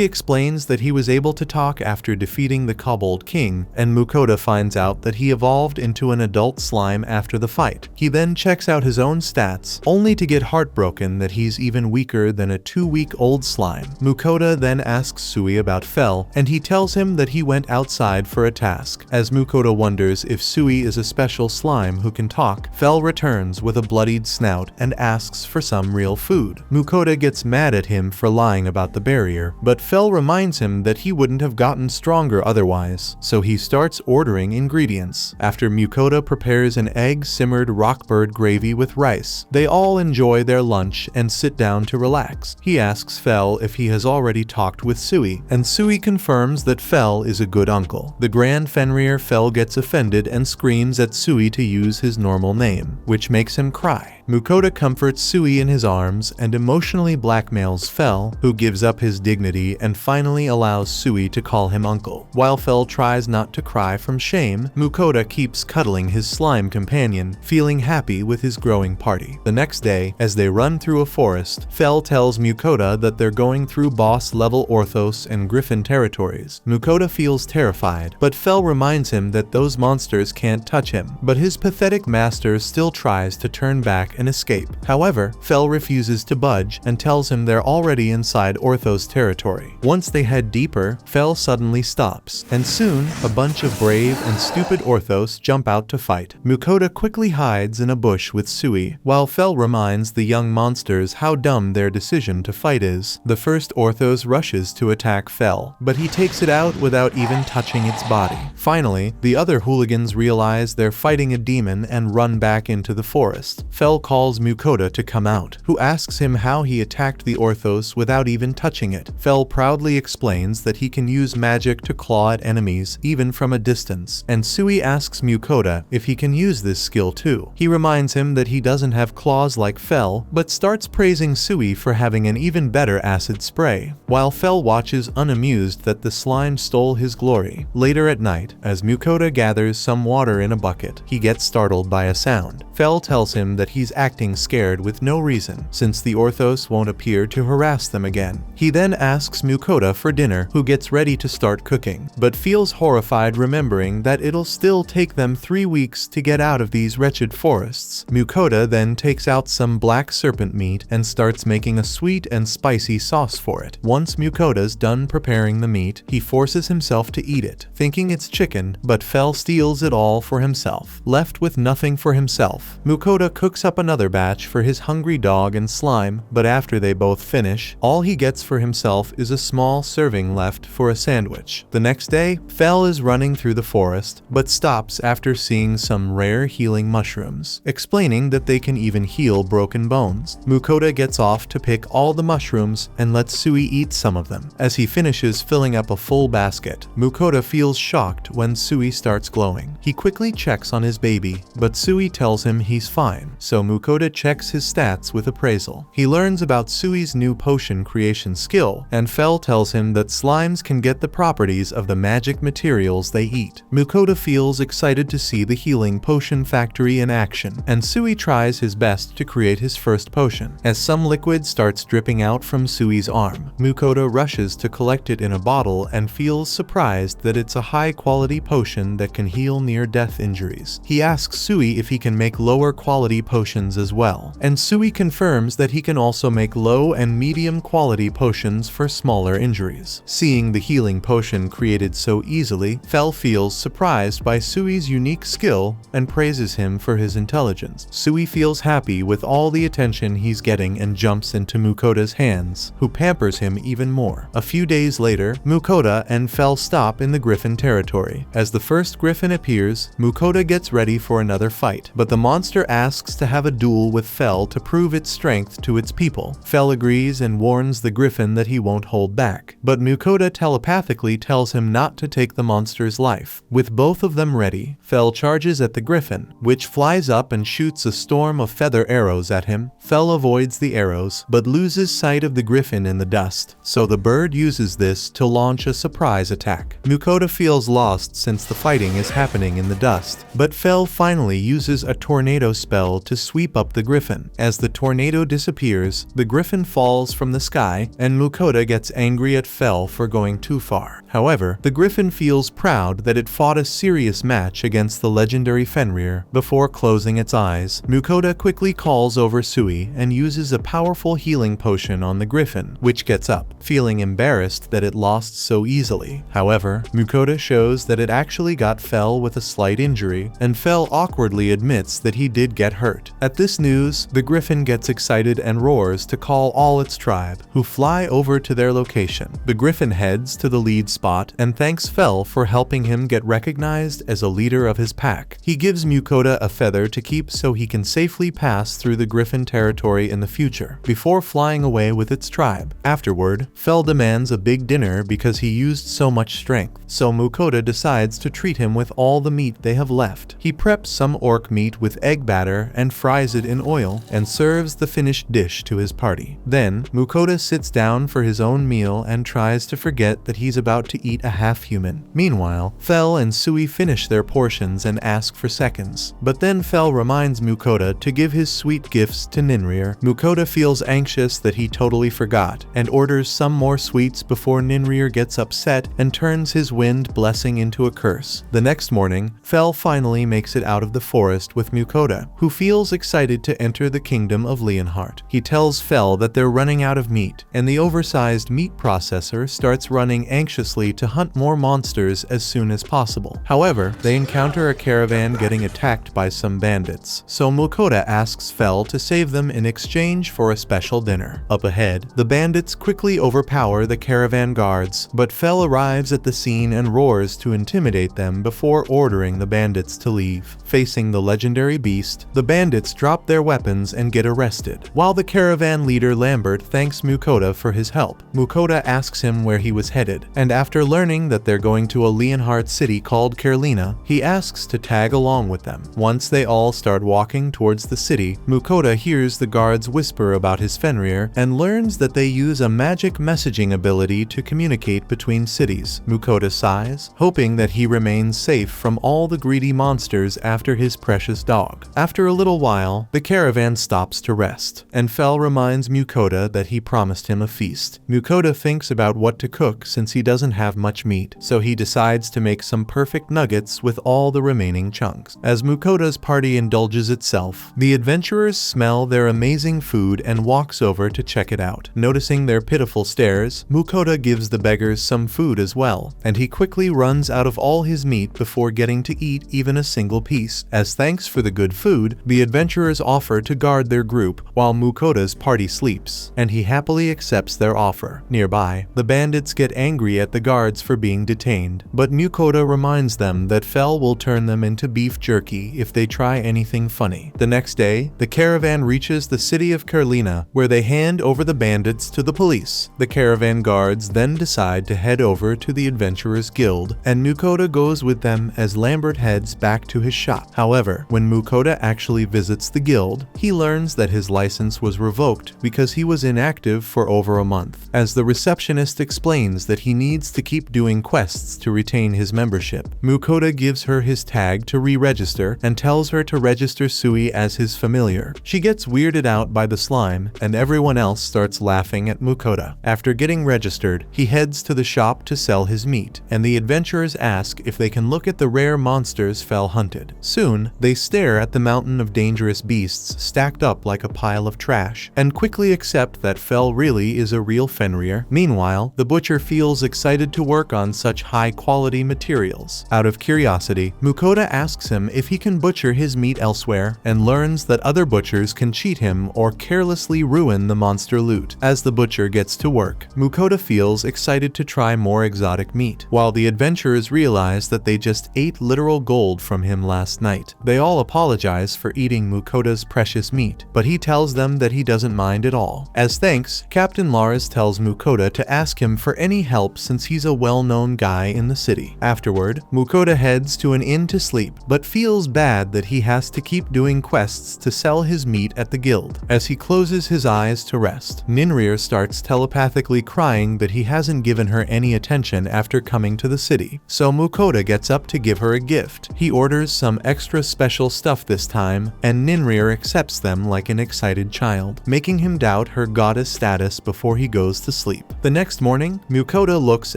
explains that he was able to talk after defeating the kobold king, and Mukoda finds out that he evolved into an adult slime after the fight. He then checks out his own stats, only to get heartbroken that he's even weaker than a 2-week-old slime. Mukoda then asks Sui about Fel, and he tells him that he went outside for a task. As Mukoda wonders if Sui is a special slime who can talk, Fel returns with a bloodied snout and asks for some real food. Mukoda gets mad at him for lying about the barrier, but Fel reminds him that he wouldn't have gotten stronger otherwise, so he starts ordering ingredients. After Mukoda prepares an egg-simmered rockbird gravy with rice, they all enjoy their lunch and sit down to relax. He asks Fel if he has already talked with Sui, and Sui confirms that Fel is a good uncle. The Grand Fenrir Fel gets offended and screams at Sui to use his normal name, which makes him cry. Mukoda comforts Sui in his arms and emotionally blackmails Fel, who gives up his dignity and finally allows Sui to call him uncle. While Fel tries not to cry from shame, Mukoda keeps cuddling his slime companion, feeling happy with his growing party. The next day, as they run through a forest, Fel tells Mukoda that they're going through boss-level Orthos and Griffin territories. Mukoda feels terrified, but Fel reminds him that those monsters can't touch him, but his pathetic master still tries to turn back and escape. However, Fel refuses to budge and tells him they're already inside Orthos territory. Once they head deeper, Fel suddenly stops, and soon, a bunch of brave and stupid Orthos jump out to fight. Mukoda quickly hides in a bush with Sui, while Fel reminds the young monsters how dumb their decision to fight is. The first Orthos rushes to attack Fel, but he takes it out without even touching its body. Finally, the other hooligans realize they're fighting a demon and run back into the forest. Fel calls Mukoda to come out, who asks him how he attacked the Orthos without even touching it. Fel proudly explains that he can use magic to claw at enemies even from a distance, and Sui asks Mukoda if he can use this skill too. He reminds him that he doesn't have claws like Fel, but starts praising Sui for having an even better acid spray, while Fel watches unamused that the slime stole his glory. Later at night, as Mukoda gathers some water in a bucket, he gets startled by a sound. Fel tells him that he's acting scared with no reason, since the Orthos won't appear to harass them again. He then asks Mukoda for dinner, who gets ready to start cooking, but feels horrified remembering that it'll still take them 3 weeks to get out of these wretched forests. Mukoda then takes out some black serpent meat and starts making a sweet and spicy sauce for it. Once Mukoda's done preparing the meat, he forces himself to eat it, thinking it's chicken, but Fel steals it all for himself. Left with nothing for himself, Mukoda cooks up another batch for his hungry dog and slime, but after they both finish, all he gets for himself is a small serving left for a sandwich. The next day, Fel is running through the forest, but stops after seeing some rare healing mushrooms, explaining that they can even heal broken bones. Mukoda gets off to pick all the mushrooms and lets Sui eat some of them. As he finishes filling up a full basket, Mukoda feels shocked when Sui starts glowing. He quickly checks on his baby, but Sui tells him he's fine, so Mukoda checks his stats with appraisal. He learns about Sui's new potion creation skill, and Fel tells him that slimes can get the properties of the magic materials they eat. Mukoda feels excited to see the healing potion factory in action, and Sui tries his best to create his first potion. As some liquid starts dripping out from Sui's arm, Mukoda rushes to collect it in a bottle and feels surprised that it's a high-quality potion that can heal near-death injuries. He asks Sui if he can make lower-quality potions as well, and Sui confirms that he can also make low and medium-quality potions for smaller injuries. Seeing the healing potion created so easily, Fel feels surprised by Sui's unique skill and praises him for his intelligence. Sui feels happy with all the attention he's getting and jumps into Mukoda's hands, who pampers him even more. A few days later, Mukoda and Fel stop in the Griffin territory. As the first Griffin appears, Mukoda gets ready for another fight, but the monster asks to have a duel with Fel to prove its strength to its people. Fel agrees and warns the Griffin that he won't hold back, but Mukoda telepathically tells him not to take the monster's life. With both of them ready, Fel charges at the Griffin, which flies up and shoots a storm of feather arrows at him. Fel avoids the arrows, but loses sight of the Griffin in the dust, so the bird uses this to launch a surprise attack. Mukoda feels lost since the fighting is happening in the dust, but Fel finally uses a tornado spell to sweep up the Griffin. As the tornado disappears, the Griffin falls from the sky, and Mukoda gets angry at Fel for going too far. However, the Griffin feels proud that it fought a serious match against the legendary Fenrir before closing its eyes. Mukoda quickly calls over Sui and uses a powerful healing potion on the Griffin, which gets up, feeling embarrassed that it lost so easily. However, Mukoda shows that it actually got Fel with a slight injury, and Fel awkwardly admits that he did get hurt. At this news, the Griffin gets excited and roars to call all its tribe, who fly over to their location. The Griffin heads to the lead spot and thanks Fel for helping him get recognized as a leader of his pack. He gives Mukoda a feather to keep so he can safely pass through the Griffin territory in the future, before flying away with its tribe. Afterward, Fel demands a big dinner because he used so much strength, so Mukoda decides to treat him with all the meat they have left. He preps some orc meat with egg batter and fries it in oil, and serves the finished dish to his party. Then, Mukoda sits down for his own meal and tries to forget that he's about to eat a half-human. Meanwhile, Fel and Sui finish their portions and ask for seconds, but then Fel reminds Mukoda to give his sweet gifts to Ninrir. Mukoda feels anxious that he totally forgot, and orders some more sweets before Ninrir gets upset and turns his wind blessing into a curse. The next morning, Fel finally makes it out of the forest with Mukoda, who feels excited to enter the kingdom of Leonhardt. He tells Fel that they're running out of meat, and the oversized meat processor starts running anxiously to hunt more monsters as soon as possible. However, they encounter a caravan getting attacked by some bandits, so Mukoda asks Fel to save them in exchange for a special dinner. Up ahead, the bandits quickly overpower the caravan guards, but Fel arrives at the scene and roars to intimidate them before ordering the bandits to leave. Facing the legendary beast, the bandits drop their weapons and get arrested. While the caravan leader Lambert thanks Mukoda for his help, Mukoda asks him where he was headed, and after learning that they're going to a Leonhardt city called Kerlina, he asks to tag along with them. Once they all start walking towards the city, Mukoda hears the guards whisper about his Fenrir and learns that they use a magic messaging ability to communicate between cities. Mukoda sighs, hoping that he remains safe from all the greedy monsters after his precious dog. After a little while, the caravan stops to rest, and Fel reminds Mukoda that he promised him a feast. Mukoda thinks about what to cook since he doesn't have much meat, so he decides to make some perfect nuggets with all the remaining chunks. As Mukoda's party indulges itself, the adventurers smell their amazing food and walks over to check it out. Noticing their pitiful stares, Mukoda gives the beggars some food as well, and he quickly runs out of all his meat before getting to eat even a single piece. As thanks for the good food, the adventurers adventurers offer to guard their group while Mukota's party sleeps, and he happily accepts their offer. Nearby, the bandits get angry at the guards for being detained, but Mukota reminds them that Fel will turn them into beef jerky if they try anything funny. The next day, the caravan reaches the city of Carlina, where they hand over the bandits to the police. The caravan guards then decide to head over to the Adventurers Guild, and Mukota goes with them as Lambert heads back to his shop. However, when Mukota actually visits the guild, he learns that his license was revoked because he was inactive for over a month, as the receptionist explains that he needs to keep doing quests to retain his membership. Mukota gives her his tag to re-register and tells her to register Sui as his familiar. She gets weirded out by the slime, and everyone else starts laughing at Mukota. After getting registered, he heads to the shop to sell his meat, and the adventurers ask if they can look at the rare monsters Fel hunted. Soon, they stare at the mountain of dangerous beasts stacked up like a pile of trash, and quickly accept that Fel really is a real Fenrir. Meanwhile, the butcher feels excited to work on such high-quality materials. Out of curiosity, Mukota asks him if he can butcher his meat elsewhere, and learns that other butchers can cheat him or carelessly ruin the monster loot. As the butcher gets to work, Mukota feels excited to try more exotic meat, while the adventurers realize that they just ate literal gold from him last night. They all apologize for eating Mukota's precious meat, but he tells them that he doesn't mind at all. As thanks, Captain Lars tells Mukota to ask him for any help since he's a well-known guy in the city. Afterward, Mukota heads to an inn to sleep, but feels bad that he has to keep doing quests to sell his meat at the guild. As he closes his eyes to rest, Ninrir starts telepathically crying that he hasn't given her any attention after coming to the city. So Mukota gets up to give her a gift. He orders some extra special stuff this time, and Ninrir accepts them like an excited child, making him doubt her goddess status before he goes to sleep. The next morning, Mukota looks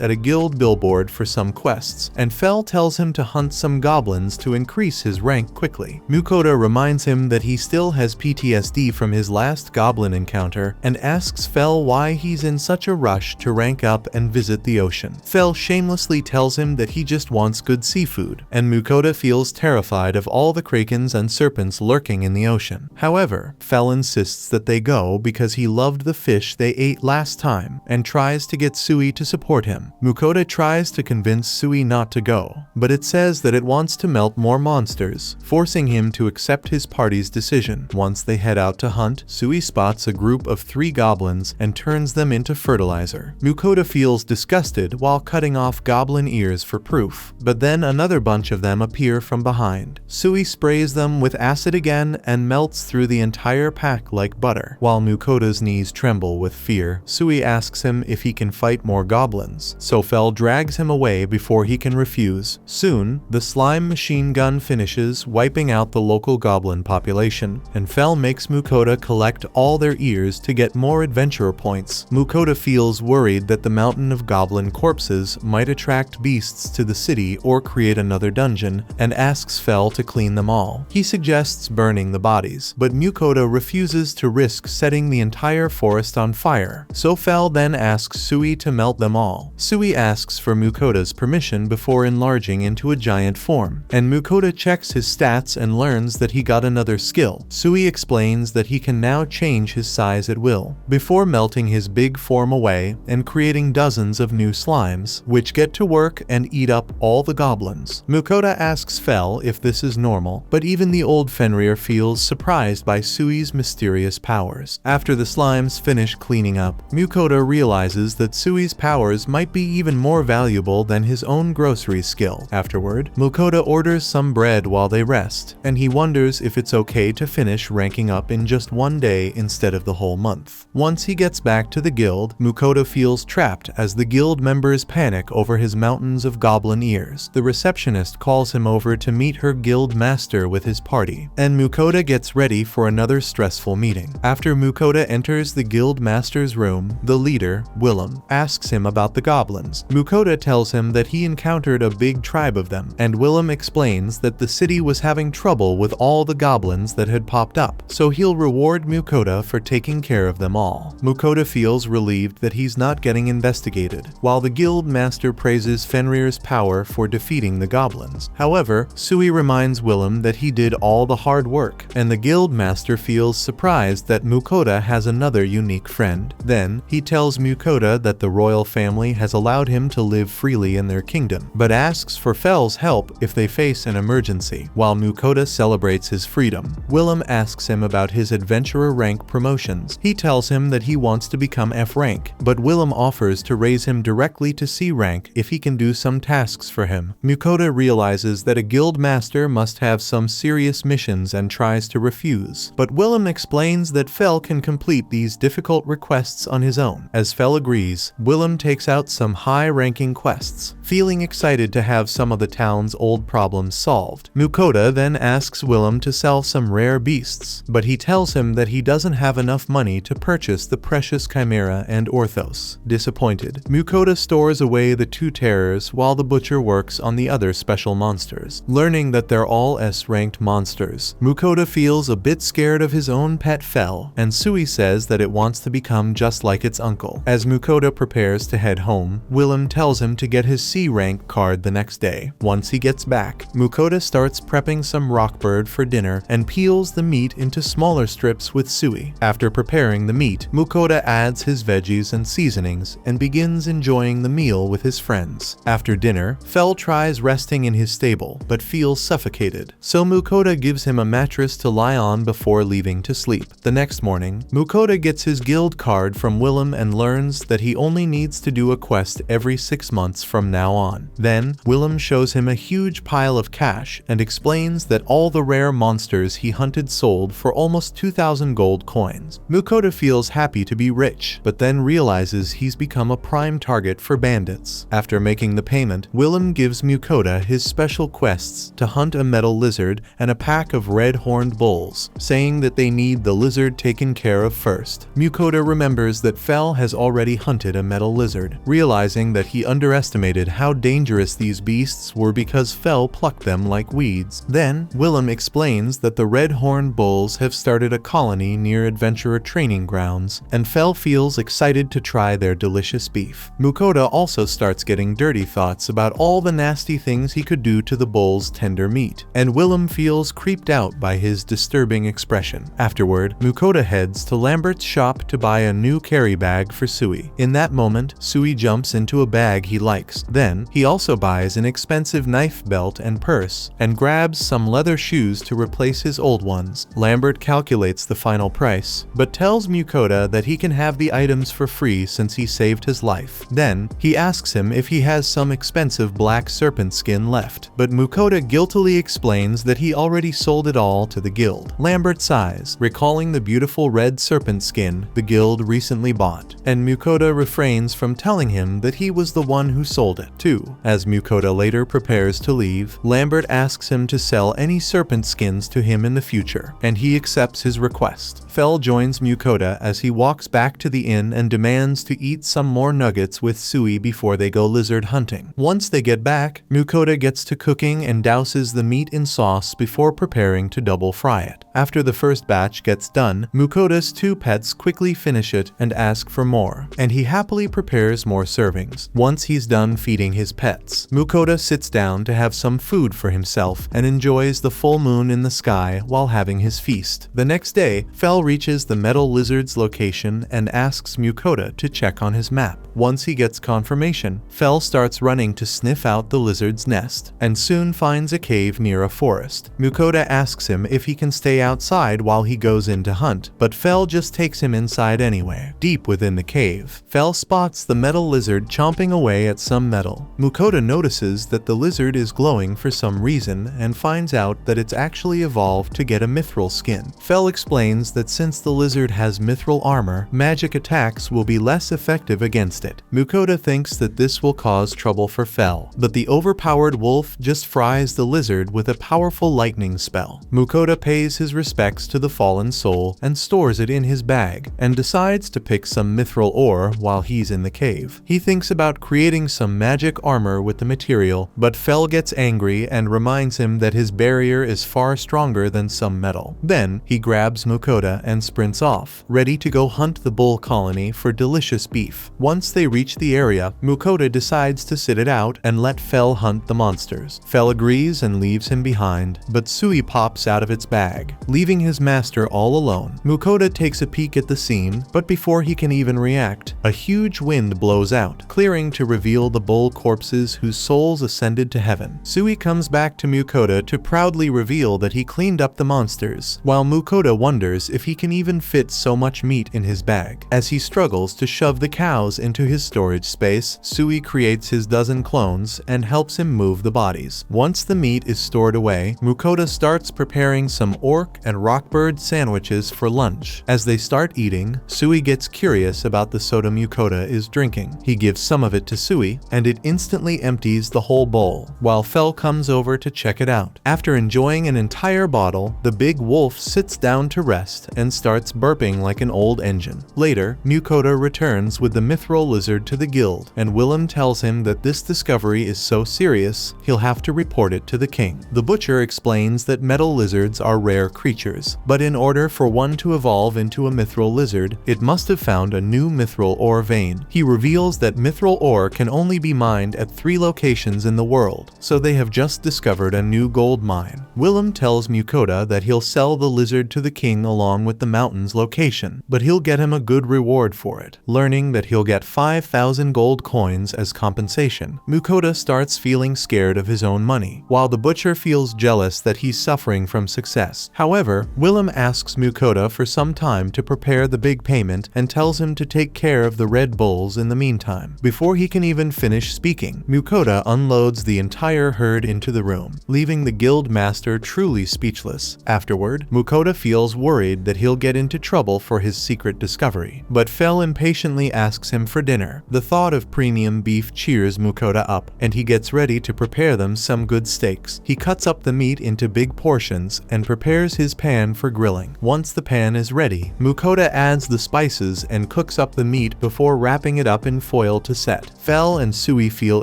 at a guild billboard for some quests, and Fel tells him to hunt some goblins to increase his rank quickly. Mukota reminds him that he still has PTSD from his last goblin encounter, and asks Fel why he's in such a rush to rank up and visit the ocean. Fel shamelessly tells him that he just wants good seafood, and Mukota feels terrified of all the krakens and serpents lurking in the ocean. However, Fel insists that they go because he loved the fish they ate last time, and tries to get Sui to support him. Mukota tries to convince Sui not to go, but it says that it wants to melt more monsters, forcing him to accept his party's decision. Once they head out to hunt, Sui spots a group of 3 goblins and turns them into fertilizer. Mukota feels disgusted while cutting off goblin ears for proof, but then another bunch of them appear from behind. Sui sprays them with acid again and melts through the entire pack like butter. While Mukota's knees tremble with fear, Sui asks him if he can fight more goblins, so Fel drags him away before he can refuse. Soon, the slime machine gun finishes, wiping out the local goblin population, and Fel makes Mukota collect all their ears to get more adventurer points. Mukota feels worried that the mountain of goblin corpses might attract beasts to the city or create another dungeon, and asks Fel to clean them all. He suggests burning the bodies, but Mukota refuses to risk setting the entire forest on fire, so Fel then asks Sui to melt them all. Sui asks for Mukota's permission before enlarging into a giant form, and Mukota checks his stats and learns that he got another skill. Sui explains that he can now change his size at will, before melting his big form away and creating dozens of new slimes, which get to work and eat up all the goblins. Mukota asks Fel if this is normal, but even the old Fenrir feels surprised by Sui's mysterious powers. After the slimes finish cleaning up, Mukota realizes that Sui's powers might be even more valuable than his own grocery skill. Afterward, Mukota orders some bread while they rest, and he wonders if it's okay to finish ranking up in just one day instead of the whole month. Once he gets back to the guild, Mukota feels trapped as the guild members panic over his mountains of goblin ears. The receptionist calls him over to meet her guild master with his party, and Mukota gets ready for another stressful meeting. After Mukota enters the guild master's room, the leader, Willem, asks him about the goblins. Mukota tells him that he encountered a big tribe of them, and Willem explains that the city was having trouble with all the goblins that had popped up, so he'll reward Mukota for taking care of them all. Mukota feels relieved that he's not getting investigated, while the guild master praises Fenrir's power for defeating the goblins. However, Sui reminds Willem that he did all the hard work work, and the guild master feels surprised that Mukoda has another unique friend. Then, he tells Mukoda that the royal family has allowed him to live freely in their kingdom, but asks for Fel's help if they face an emergency. While Mukoda celebrates his freedom, Willem asks him about his adventurer rank promotions. He tells him that he wants to become F rank, but Willem offers to raise him directly to C rank if he can do some tasks for him. Mukoda realizes that a guild master must have some serious missions and tries to refuse, but Willem explains that Fel can complete these difficult requests on his own. As Fel agrees, Willem takes out some high-ranking quests, feeling excited to have some of the town's old problems solved. Mukoda then asks Willem to sell some rare beasts, but he tells him that he doesn't have enough money to purchase the precious Chimera and Orthos. Disappointed, Mukoda stores away the two terrors while the butcher works on the other special monsters. Learning that they're all S-ranked monsters, Mukoda feels a bit scared of his own pet Fel, and Sui says that it wants to become just like its uncle. As Mukoda prepares to head home, Willem tells him to get his C-rank card the next day. Once he gets back, Mukoda starts prepping some rockbird for dinner and peels the meat into smaller strips with Sui. After preparing the meat, Mukoda adds his veggies and seasonings and begins enjoying the meal with his friends. After dinner, Fel tries resting in his stable, but feels suffocated, so Mukoda gives him a mattress to lie on before leaving to sleep. The next morning, Mukoda gets his guild card from Willem and learns that he only needs to do a quest every 6 months from now on. Then, Willem shows him a huge pile of cash and explains that all the rare monsters he hunted sold for almost 2,000 gold coins. Mukoda feels happy to be rich, but then realizes he's become a prime target for bandits. After making the payment, Willem gives Mukoda his special quests to hunt a metal lizard and a pack of red-horned bulls, saying that they need the lizard taken care of first. Mukoda remembers that Fel has already hunted a metal lizard, realizing that he underestimated how dangerous these beasts were because Fel plucked them like weeds. Then, Willem explains that the red-horned bulls have started a colony near adventurer training grounds, and Fel feels excited to try their delicious beef. Mukoda also starts getting dirty thoughts about all the nasty things he could do to the bull's tender meat, and Willem feels creeped out by his disturbing expression. Afterward, Mukoda heads to Lambert's shop to buy a new carry bag for Sui. In that moment, Sui jumps into a bag he likes. Then, he also buys an expensive knife belt and purse, and grabs some leather shoes to replace his old ones. Lambert calculates the final price, but tells Mukoda that he can have the items for free since he saved his life. Then, he asks him if he has some expensive black serpent skin left, but Mukoda guiltily explains that he already sold it all to the guild. Lambert sighs, recalling the beautiful red serpent skin the guild recently bought, and Mukoda refrains from telling him that he was the one who sold it too. As Mukoda later prepares to leave, Lambert asks him to sell any serpent skins to him in the future, and he accepts his request. Fel joins Mukoda as he walks back to the inn and demands to eat some more nuggets with Sui before they go lizard hunting. Once they get back, Mukoda gets to cooking and douses the meat in sauce before preparing to double fry it. After the first batch gets done, Mukoda's two pets quickly finish it and ask for more, and he happily prepares more servings. Once he's done feeding his pets, Mukoda sits down to have some food for himself and enjoys the full moon in the sky while having his feast. The next day, Fel reaches the metal lizard's location and asks Mukoda to check on his map. Once he gets confirmation, Fel starts running to sniff out the lizard's nest, and soon finds a cave near a forest. Mukoda asks him if he can stay outside while he goes in to hunt, but Fel just takes him inside anyway. Deep within the cave, Fel spots the metal lizard chomping away at some metal. Mukoda notices that the lizard is glowing for some reason and finds out that it's actually evolved to get a mithril skin. Fel explains that since the lizard has mithril armor, magic attacks will be less effective against it. Mukoda thinks that this will cause trouble for Fel, but the overpowered wolf just fries the lizard with a powerful lightning spell. Mukoda pays his respects to the fallen soul and stores it in his bag, and decides to pick some mithril ore while he's in the cave. He thinks about creating some magic armor with the material, but Fel gets angry and reminds him that his barrier is far stronger than some metal. Then, he grabs Mukoda and sprints off, ready to go hunt the bull colony for delicious beef. Once they reach the area, Mukoda decides to sit it out and let Fel hunt the monsters. Fel agrees and leaves him behind, but Sui pops out of its bag. leaving his master all alone. Mukoda takes a peek at the scene, but before he can even react, a huge wind blows out, clearing to reveal the bull corpses whose souls ascended to heaven. Sui comes back to Mukoda to proudly reveal that he cleaned up the monsters, while Mukoda wonders if he can even fit so much meat in his bag. As he struggles to shove the cows into his storage space, Sui creates his dozen clones and helps him move the bodies. Once the meat is stored away, Mukoda starts preparing some orc and rockbird sandwiches for lunch. As they start eating, Sui gets curious about the soda Mukoda is drinking. He gives some of it to Sui, and it instantly empties the whole bowl, while Fel comes over to check it out. After enjoying an entire bottle, the big wolf sits down to rest and starts burping like an old engine. Later, Mukoda returns with the mithril lizard to the guild, and Willem tells him that this discovery is so serious, he'll have to report it to the king. The butcher explains that metal lizards are rare creatures, but in order for one to evolve into a mithril lizard, it must have found a new mithril ore vein. He reveals that mithril ore can only be mined at 3 locations in the world, so they have just discovered a new gold mine. Willem tells Mukoda that he'll sell the lizard to the king along with the mountain's location, but he'll get him a good reward for it. Learning that he'll get 5,000 gold coins as compensation, Mukoda starts feeling scared of his own money, while the butcher feels jealous that he's suffering from success. However, Willem asks Mukoda for some time to prepare the big payment and tells him to take care of the Red Bulls in the meantime. Before he can even finish speaking, Mukoda unloads the entire herd into the room, leaving the guild master truly speechless. Afterward, Mukoda feels worried that he'll get into trouble for his secret discovery, but Fel impatiently asks him for dinner. The thought of premium beef cheers Mukoda up, and he gets ready to prepare them some good steaks. He cuts up the meat into big portions and prepares his pan for grilling. Once the pan is ready, Mukoda adds the spices and cooks up the meat before wrapping it up in foil to set. Fel and Sui feel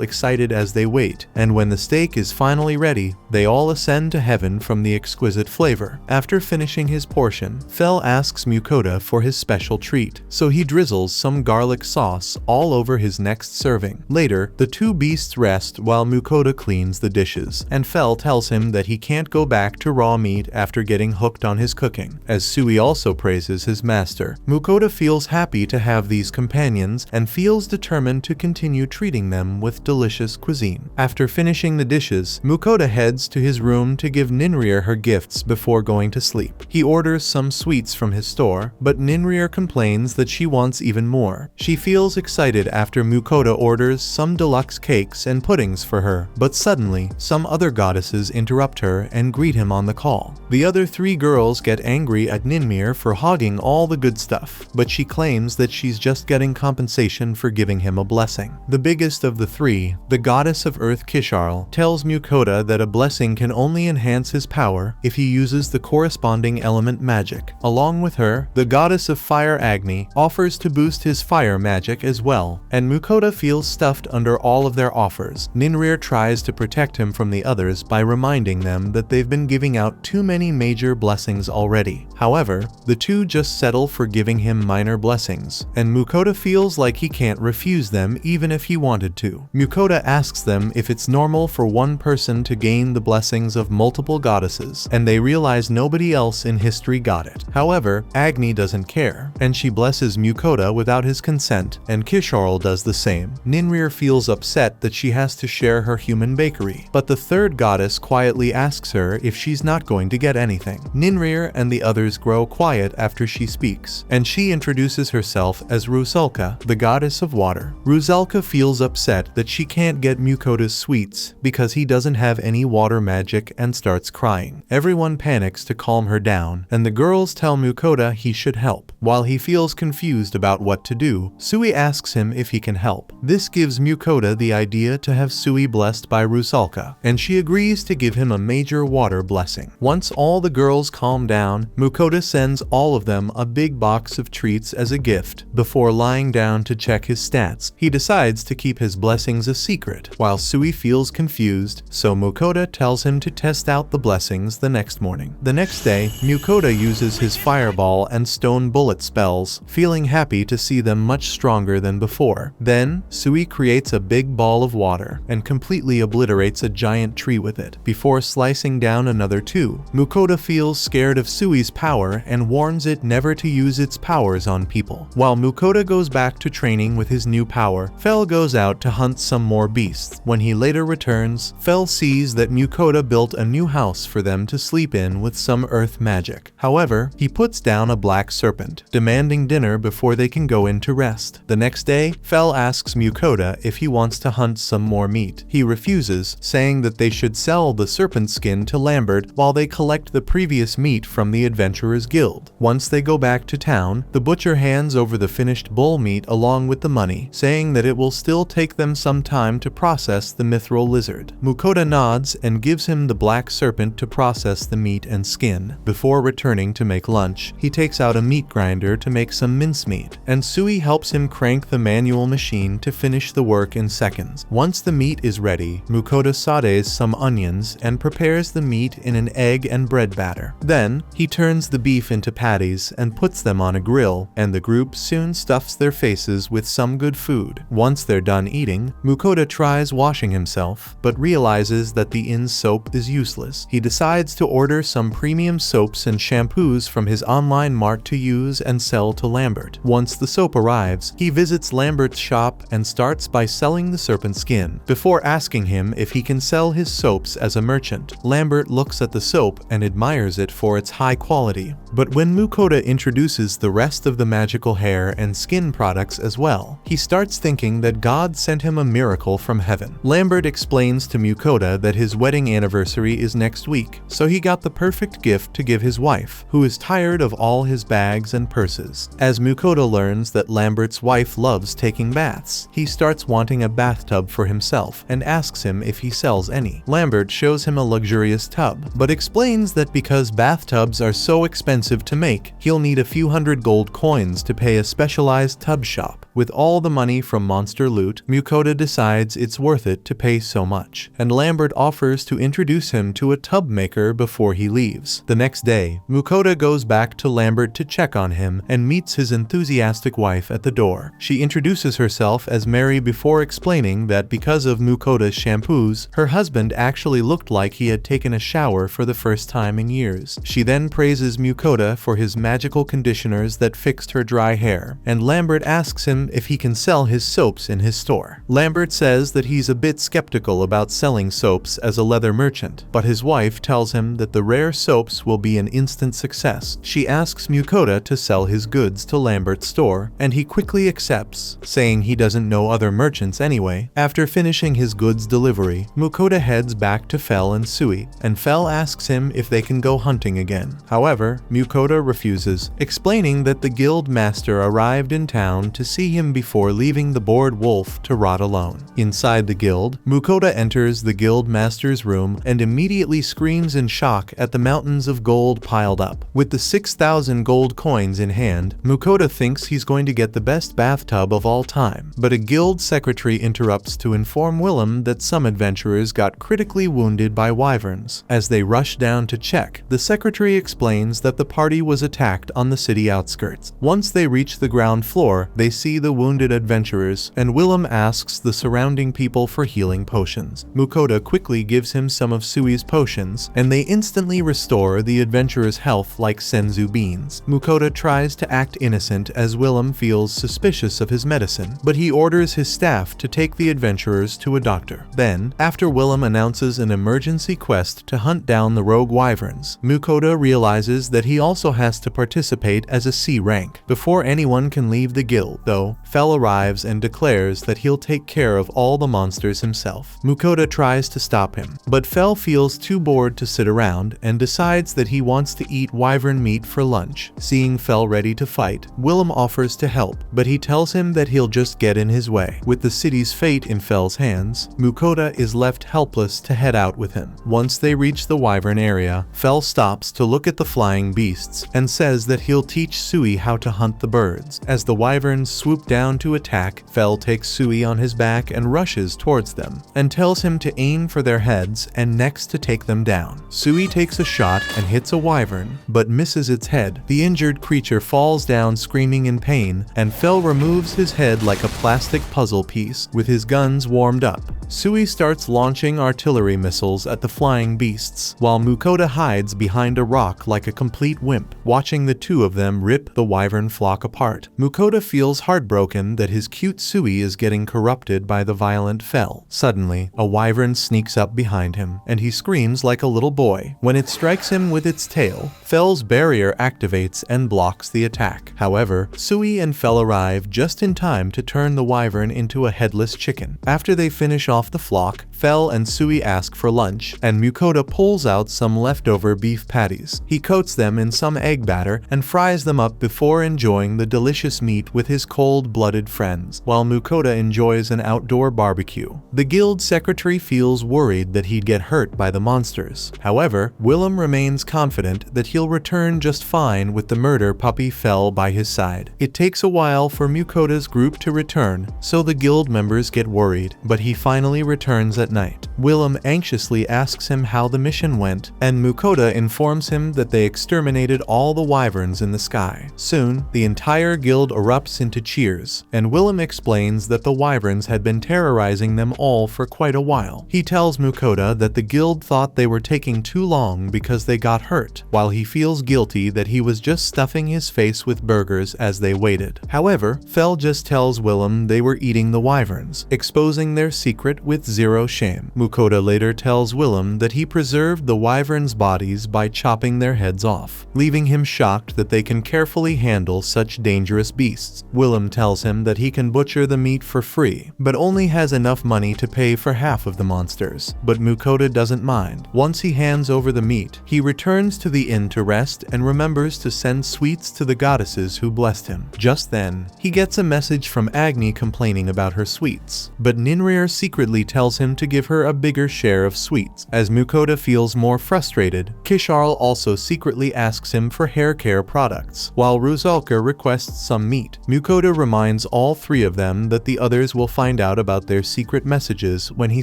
excited as they wait, and when the steak is finally ready, they all ascend to heaven from the exquisite flavor. After finishing his portion, Fel asks Mukoda for his special treat, so he drizzles some garlic sauce all over his next serving. Later, the two beasts rest while Mukoda cleans the dishes, and Fel tells him that he can't go back to raw meat after getting hooked on his cooking. As Sui also praises his master, Mukoda feels happy to have these companions and feels determined to continue treating them with delicious cuisine. After finishing the dishes, Mukoda heads to his room to give Ninrir her gifts before going to sleep. He orders some sweets from his store, but Ninrir complains that she wants even more. She feels excited after Mukoda orders some deluxe cakes and puddings for her, but suddenly, some other goddesses interrupt her and greet him on the call. The other 3 girls get angry at Ninmir for hogging all the good stuff, but she claims that she's just getting compensation for giving him a blessing. The biggest of the 3, the goddess of earth Kisharl, tells Mukoda that a blessing can only enhance his power if he uses the corresponding element magic. Along with her, the goddess of fire Agni offers to boost his fire magic as well, and Mukoda feels stuffed under all of their offers. Ninrir tries to protect him from the others by reminding them that they've been giving out too many major blessings already. However, the 2 just settle for giving him minor blessings, and Mukoda feels like he can't refuse them even if he wanted to. Mukoda asks them if it's normal for one person to gain the blessings of multiple goddesses, and they realize nobody else in history got it. However, Agni doesn't care, and she blesses Mukoda without his consent, and Kisharl does the same. Ninrir feels upset that she has to share her human bakery, but the 3rd goddess quietly asks her if she's not going to get anything. Ninrir and the others grow quiet after she speaks, and she introduces herself as Rusalka, the goddess of water. Rusalka feels upset that she can't get Mukoda's sweets because he doesn't have any water magic and starts crying. Everyone panics to calm her down, and the girls tell Mukoda he should help. While he feels confused about what to do, Sui asks him if he can help. This gives Mukoda the idea to have Sui blessed by Rusalka, and she agrees to give him a major water blessing. Once all the girls calm down, Mukoda sends all of them a big box of treats as a gift. Before lying down to check his stats, he decides to keep his blessings a secret, while Sui feels confused, so Mukoda tells him to test out the blessings the next morning. The next day, Mukoda uses his fireball and stone bullet spells, feeling happy to see them much stronger than before. Then, Sui creates a big ball of water and completely obliterates a giant tree with it, before slicing down another 2. Mukoda feels feels scared of Sui's power and warns it never to use its powers on people. While Mukoda goes back to training with his new power, Fel goes out to hunt some more beasts. When he later returns, Fel sees that Mukoda built a new house for them to sleep in with some earth magic. However, he puts down a black serpent, demanding dinner before they can go in to rest. The next day, Fel asks Mukoda if he wants to hunt some more meat. He refuses, saying that they should sell the serpent skin to Lambert while they collect the previous meat from the Adventurers Guild. Once they go back to town, the butcher hands over the finished bull meat along with the money, saying that it will still take them some time to process the mithril lizard. Mukoda nods and gives him the black serpent to process the meat and skin. Before returning to make lunch, he takes out a meat grinder to make some mincemeat, and Sui helps him crank the manual machine to finish the work in seconds. Once the meat is ready, Mukoda sautés some onions and prepares the meat in an egg and bread batter. Then, he turns the beef into patties and puts them on a grill, and the group soon stuffs their faces with some good food. Once they're done eating, Mukoda tries washing himself, but realizes that the inn's soap is useless. He decides to order some premium soaps and shampoos from his online mart to use and sell to Lambert. Once the soap arrives, he visits Lambert's shop and starts by selling the serpent skin. Before asking him if he can sell his soaps as a merchant, Lambert looks at the soap and admires it for its high quality. But when Mukoda introduces the rest of the magical hair and skin products as well, he starts thinking that God sent him a miracle from heaven. Lambert explains to Mukoda that his wedding anniversary is next week, so he got the perfect gift to give his wife, who is tired of all his bags and purses. As Mukoda learns that Lambert's wife loves taking baths, he starts wanting a bathtub for himself and asks him if he sells any. Lambert shows him a luxurious tub, but explains that because bathtubs are so expensive to make, he'll need a few hundred gold coins to pay a specialized tub shop. With all the money from monster loot, Mukoda decides it's worth it to pay so much, and Lambert offers to introduce him to a tub maker before he leaves. The next day, Mukoda goes back to Lambert to check on him and meets his enthusiastic wife at the door. She introduces herself as Mary before explaining that because of Mukoda's shampoos, her husband actually looked like he had taken a shower for the first time in years. She then praises Mukoda for his magical conditioners that fixed her dry hair, and Lambert asks him if he can sell his soaps in his store. Lambert says that he's a bit skeptical about selling soaps as a leather merchant, but his wife tells him that the rare soaps will be an instant success. She asks Mukoda to sell his goods to Lambert's store, and he quickly accepts, saying he doesn't know other merchants anyway. After finishing his goods delivery, Mukoda heads back to Fel and Sui, and Fel asks him if they can go hunting again. However, Mukoda refuses, explaining that the guild master arrived in town to see him before leaving the bored wolf to rot alone. Inside the guild, Mukoda enters the guild master's room and immediately screams in shock at the mountains of gold piled up. With the 6,000 gold coins in hand, Mukoda thinks he's going to get the best bathtub of all time, but a guild secretary interrupts to inform Willem that some adventurers got critically wounded by wyverns. As they rush down to check, the secretary explains that the party was attacked on the city outskirts. Once they reach the ground floor, they see the wounded adventurers, and Willem asks the surrounding people for healing potions. Mukoda quickly gives him some of Sui's potions, and they instantly restore the adventurers' health like senzu beans. Mukoda tries to act innocent as Willem feels suspicious of his medicine, but he orders his staff to take the adventurers to a doctor. Then, after Willem announces an emergency quest to hunt down the rogue wyverns, Mukoda realizes that he also has to participate as a C rank before anyone can leave the guild, though Fel arrives and declares that he'll take care of all the monsters himself. Mukoda tries to stop him, but Fel feels too bored to sit around and decides that he wants to eat wyvern meat for lunch. Seeing Fel ready to fight, Willem offers to help, but he tells him that he'll just get in his way. With the city's fate in Fel's hands, Mukoda is left helpless to head out with him. Once they reach the wyvern area, Fel stops to look at the flying beasts and says that he'll teach Sui how to hunt the birds. As the wyverns swoop down to attack, Fel takes Sui on his back and rushes towards them, and tells him to aim for their heads and necks to take them down. Sui takes a shot and hits a wyvern, but misses its head. The injured creature falls down screaming in pain, and Fel removes his head like a plastic puzzle piece. With his guns warmed up, Sui starts launching artillery missiles at the flying beasts, while Mukoda hides hides behind a rock like a complete wimp, watching the two of them rip the wyvern flock apart. Mukoda feels heartbroken that his cute Sui is getting corrupted by the violent Fel. Suddenly, a wyvern sneaks up behind him, and he screams like a little boy. When it strikes him with its tail, Fel's barrier activates and blocks the attack. However, Sui and Fel arrive just in time to turn the wyvern into a headless chicken. After they finish off the flock, Fel and Sui ask for lunch, and Mukoda pulls out some leftover beef patties. He coats them in some egg batter and fries them up before enjoying the delicious meat with his cold-blooded friends, while Mukoda enjoys an outdoor barbecue. The guild secretary feels worried that he'd get hurt by the monsters. However, Willem remains confident that he'll return just fine with the murder puppy Fel by his side. It takes a while for Mukoda's group to return, so the guild members get worried, but he finally returns at night. Willem anxiously asks him how the mission went, and Mukoda informs him that they exterminated all the wyverns in the sky. Soon, the entire guild erupts into cheers, and Willem explains that the wyverns had been terrorizing them all for quite a while. He tells Mukoda that the guild thought they were taking too long because they got hurt, while he feels guilty that he was just stuffing his face with burgers as they waited. However, Fel just tells Willem they were eating the wyverns, exposing their secret with zero shame. Mukoda later tells Willem that he preserved the wyverns' bodies by chopping their heads off, leaving him shocked that they can carefully handle such dangerous beasts. Willem tells him that he can butcher the meat for free, but only has enough money to pay for half of the monsters. But Mukoda doesn't mind. Once he hands over the meat, he returns to the inn to rest and remembers to send sweets to the goddesses who blessed him. Just then, he gets a message from Agni complaining about her sweets, but Ninrir secretly tells him to give her a bigger share of sweets. As Mukoda feels more frustrated, Kisharl also secretly asks him for hair care products, while Ruzalka requests some meat. Mukoda reminds all three of them that the others will find out about their secret messages when he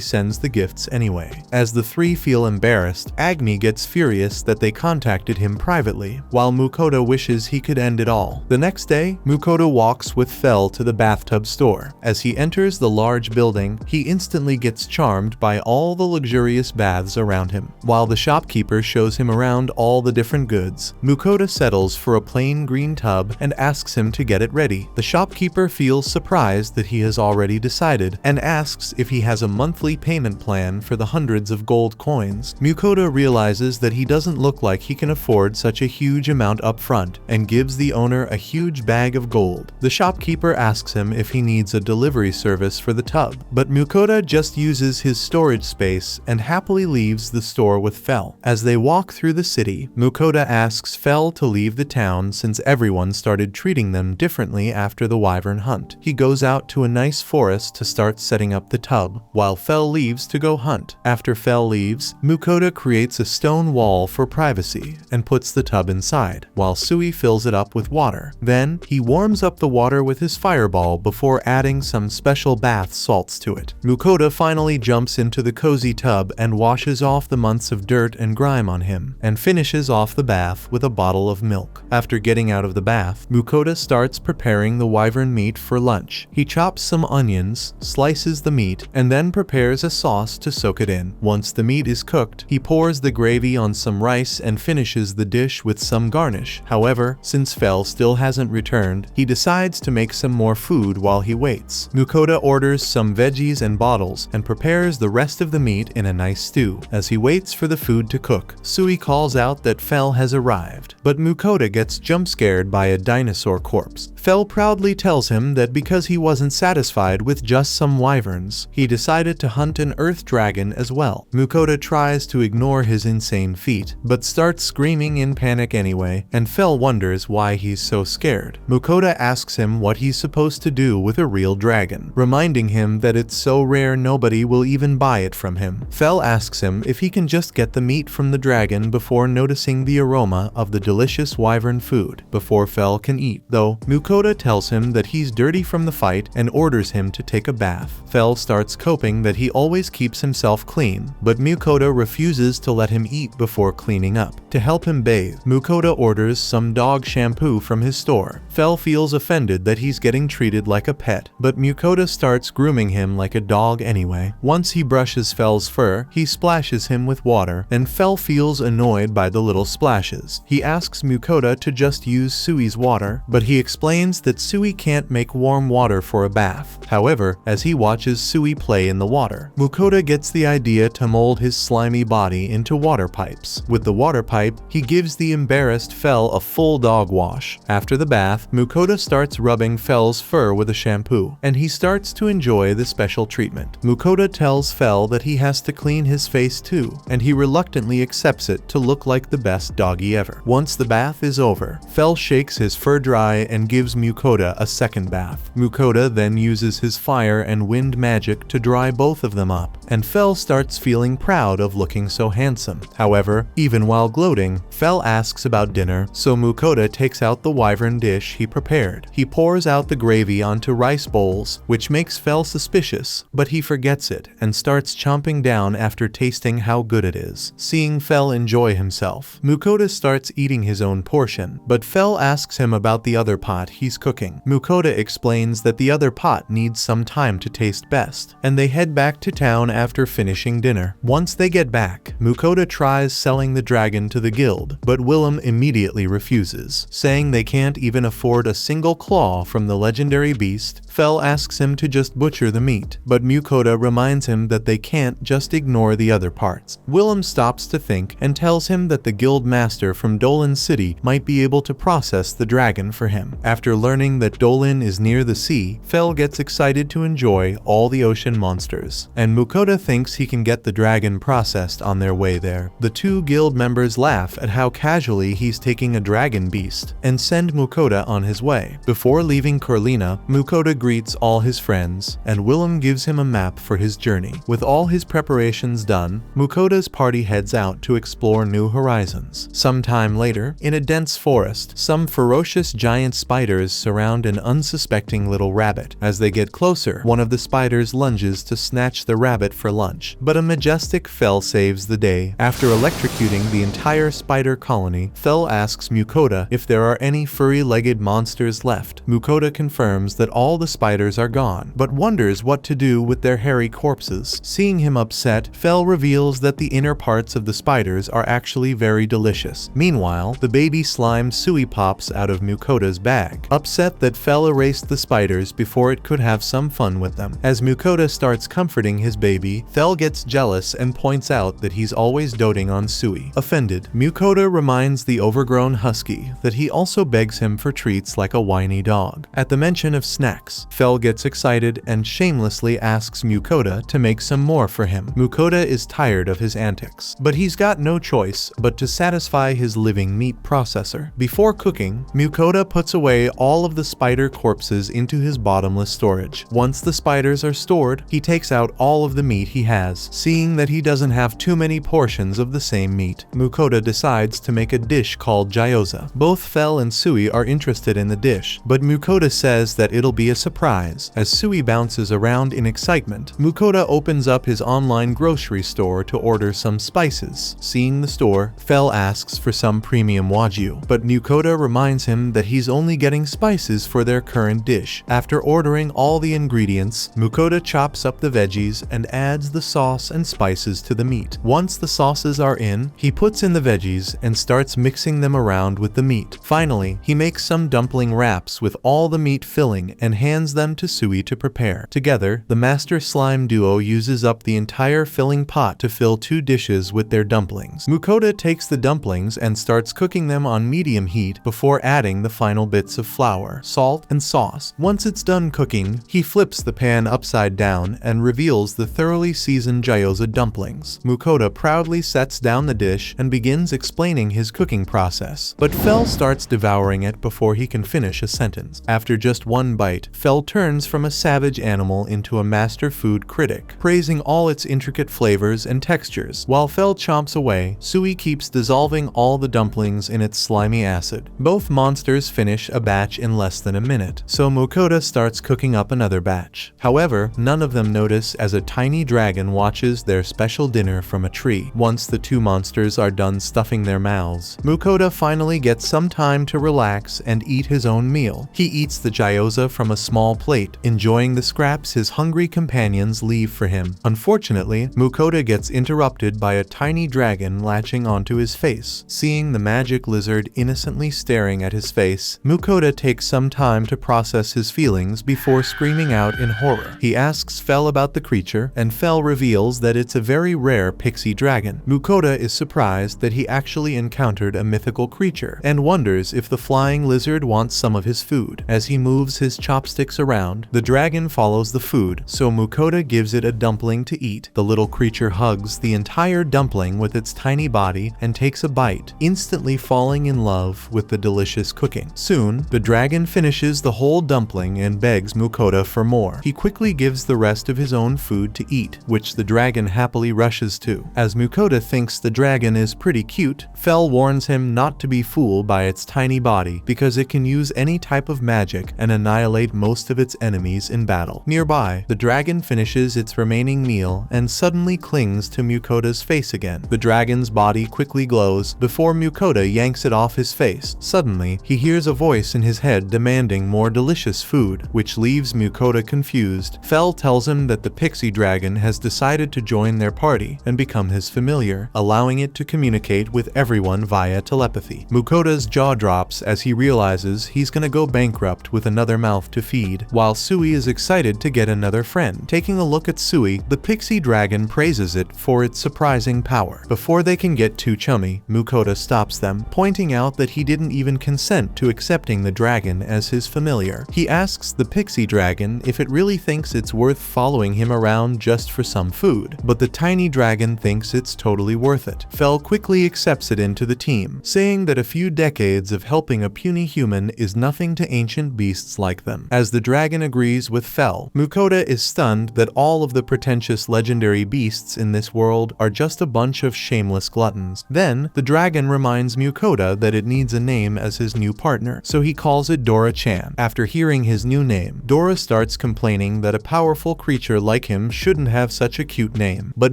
sends the gifts anyway. As the three feel embarrassed, Agni gets furious that they contacted him privately, while Mukoda wishes he could end it all. The next day, Mukoda walks with Fel to the bathtub store. As he enters the large building, he instantly gets charmed by all the luxurious baths around him. While the shopkeeper shows him around all the different goods, Mukoda settles for a plain green tub and asks him to get it ready. The shopkeeper feels surprised that he has already decided and asks if he has a monthly payment plan for the hundreds of gold coins. Mukoda realizes that he doesn't look like he can afford such a huge amount up front and gives the owner a huge bag of gold. The shopkeeper asks him if he needs a delivery service for the tub, but Mukoda just uses his storage space and happily leaves the store with Fel. As they walk through the city, Mukoda asks Fel to leave the town since everyone started treating them differently after the wyvern hunt. He goes out to a nice forest to start setting up the tub, while Fel leaves to go hunt. After Fel leaves, Mukoda creates a stone wall for privacy and puts the tub inside, while Sui fills it up with water. Then, he warms up the water with his fireball before adding some special bath salts to it. Mukoda finally jumps into the cozy tub and washes off the months of dirt and grime on him, and finishes off the bath with a bottle of milk. After getting out of the bath, Mukoda starts preparing the wyvern meat for lunch. He chops some onions, slices the meat, and then prepares a sauce to soak it in. Once the meat is cooked, he pours the gravy on some rice and finishes the dish with some garnish. However, since Fel still hasn't returned, he decides to make some more food while he waits. Mukoda orders some veggies and bottles and prepares the rest of the meat in a nice stew. As he waits for the food to cook, Sui calls out that Fel has arrived, but Mukoda gets jump scared by a dinosaur corpse. Fel proudly tells him that because he wasn't satisfied with just some wyverns, he decided to hunt an earth dragon as well. Mukoda tries to ignore his insane feat, but starts screaming in panic anyway, and Fel wonders why he's so scared. Mukoda asks him what he's supposed to do with a real dragon, reminding him that it's so rare nobody will even buy it from him. Fel asks him if he can just get the meat from the dragon before noticing the aroma of the delicious wyvern food before Fel can eat, though Mukoda tells him that he's dirty from the fight and orders him to take a bath. Fel starts coping that he always keeps himself clean, but Mukoda refuses to let him eat before cleaning up. To help him bathe, Mukoda orders some dog shampoo from his store. Fel feels offended that he's getting treated like a pet, but Mukoda starts grooming him like a dog anyway. Once he brushes Fel's fur, he splashes him with water, and Fel feels annoyed by the little splashes. He asks Mukoda to just use Sui's water, but he explains that Sui can't make warm water for a bath. However, as he watches Sui play in the water, Mukoda gets the idea to mold his slimy body into water pipes. With the water pipe, he gives the embarrassed Fel a full dog wash. After the bath, Mukoda starts rubbing Fel's fur with a shampoo, and he starts to enjoy the special treatment. Mukoda tells Fel that he has to clean his face too, and he reluctantly accepts it to look like the best doggy ever. Once the bath is over, Fel shakes his fur dry and gives Mukoda a second bath. Mukoda then uses his fire and wind magic to dry both of them up, and Fel starts feeling proud of looking so handsome. However, even while gloating, Fel asks about dinner, so Mukoda takes out the wyvern dish he prepared. He pours out the gravy onto rice bowls, which makes Fel suspicious, but he forgets it and starts chomping down after tasting how good it is. Seeing Fel enjoy himself, Mukoda starts eating his own portion, but Fel asks him about the other pot he's cooking. Mukoda explains that the other pot needs some time to taste best, and they head back to town after finishing dinner. Once they get back, Mukoda tries selling the dragon to the guild, but Willem immediately refuses, saying they can't even afford a single claw from the legendary beast. Fel asks him to just butcher the meat, but Mukoda reminds him that they can't just ignore the other parts. Willem stops to think and tells him that the guild master from Dolan City might be able to process the dragon for him. After learning that Dolan is near the sea, Fel gets excited to enjoy all the ocean monsters, and Mukoda thinks he can get the dragon processed on their way there. The two guild members laugh at how casually he's taking a dragon beast and send Mukoda on his way. Before leaving Corlina, Mukoda greets all his friends, and Willem gives him a map for his journey. With all his preparations done, Mukoda's party heads out to explore new horizons. Sometime later, in a dense forest, some ferocious giant spiders surround an unsuspecting little rabbit. As they get closer, one of the spiders lunges to snatch the rabbit for lunch, but a majestic Fel saves the day. After electrocuting the entire spider colony, Fel asks Mukoda if there are any furry-legged monsters left. Mukoda confirms that all the spiders are gone, but wonders what to do with their hairy corpses. Seeing him upset, Fel reveals that the inner parts of the spiders are actually very delicious. Meanwhile, the baby slime Sui pops out of Mukoda's bag, upset that Fel erased the spiders before it could have some fun with them. As Mukoda starts comforting his baby, Fel gets jealous and points out that he's always doting on Sui. Offended, Mukoda reminds the overgrown husky that he also begs him for treats like a whiny dog. At the mention of snacks, Fel gets excited and shamelessly asks Mukoda to make some more for him. Mukoda is tired of his antics, but he's got no choice but to satisfy his living meat processor. Before cooking, Mukoda puts away all of the spider corpses into his bottomless storage. Once the spiders are stored, he takes out all of the meat he has. Seeing that he doesn't have too many portions of the same meat, Mukoda decides to make a dish called gyoza. Both Fel and Sui are interested in the dish, but Mukoda says that it'll be a surprise. As Sui bounces around in excitement, Mukoda opens up his online grocery store to order some spices. Seeing the store, Fel asks for some premium wagyu, but Mukoda reminds him that he's only getting spices for their current dish. After ordering all the ingredients, Mukoda chops up the veggies and adds the sauce and spices to the meat. Once the sauces are in, he puts in the veggies and starts mixing them around with the meat. Finally, he makes some dumpling wraps with all the meat filling and hands them to Sui to prepare. Together, the master slime duo uses up the entire filling pot to fill 2 dishes with their dumplings. Mukoda takes the dumplings and starts cooking them on medium heat before adding the final bits of flour, salt, and sauce. Once it's done cooking, he flips the pan upside down and reveals the thoroughly seasoned gyoza dumplings. Mukoda proudly sets down the dish and begins explaining his cooking process, but Fel starts devouring it before he can finish a sentence. After just one bite, Fel turns from a savage animal into a master food critic, praising all its intricate flavors and textures. While Fel chomps away, Sui keeps dissolving all the dumplings in its slimy acid. Both monsters finish a batch in less than a minute, so Mukoda starts cooking up another batch. However, none of them notice as a tiny dragon watches their special dinner from a tree. Once the two monsters are done stuffing their mouths. Mukoda finally gets some time to relax and eat his own meal. He eats the gyoza from a small plate, enjoying the scraps his hungry companions leave for him. Unfortunately, Mukoda gets interrupted by a tiny dragon latching onto his face. Seeing the magic lizard innocently staring at his face, Mukoda takes some time to process his feelings before screaming out in horror. He asks Fel about the creature, and Fel reveals that it's a very rare pixie dragon. Mukoda is surprised that he actually encountered a mythical creature, and wonders if the flying lizard wants some of his food. As he moves his chopsticks around, the dragon follows the food, so Mukoda gives it a dumpling to eat. The little creature hugs the entire dumpling with its tiny body and takes a bite, instantly falling in love with the delicious cooking. Soon, the dragon finishes the whole dumpling and begs Mukoda for more. He quickly gives the rest of his own food to eat, which the dragon happily rushes to. As Mukoda thinks the dragon is pretty cute, Fel warns him not to be fooled by its tiny body because it can use any type of magic and annihilate most of its enemies in battle. Nearby, the dragon finishes its remaining meal and suddenly clings to Mukoda's face again. The dragon's body quickly glows before Mukoda yanks it off his face. Suddenly, he hears a voice in his head demanding more delicious food, which leaves Mukoda confused. Fel tells him that the pixie dragon has decided to join their party and become his familiar, allowing it to communicate with everyone via telepathy. Mukoda's jaw drops as he realizes he's gonna go bankrupt with another mouth to feed, while Sui is excited to get another friend. Taking a look at Sui, the pixie dragon praises it for its surprising power. Before they can get too chummy, Mukoda stops them, pointing out that he didn't even consent to accepting the dragon as his familiar. He asks the pixie dragon if it really thinks it's worth following him around just for some food, but the tiny dragon thinks it's totally worth it. Fel quickly accepts it into the team, saying that a few decades of helping a puny human is nothing to ancient beasts like them. As the dragon agrees with Fel, Mukoda is stunned that all of the pretentious legendary beasts in this world are just a bunch of shameless gluttons. Then, the dragon reminds Mukoda that it needs a name as his new partner, so he calls it Dora-chan. After hearing his new name, Dora starts complaining that a powerful creature like him shouldn't have such a cute name, but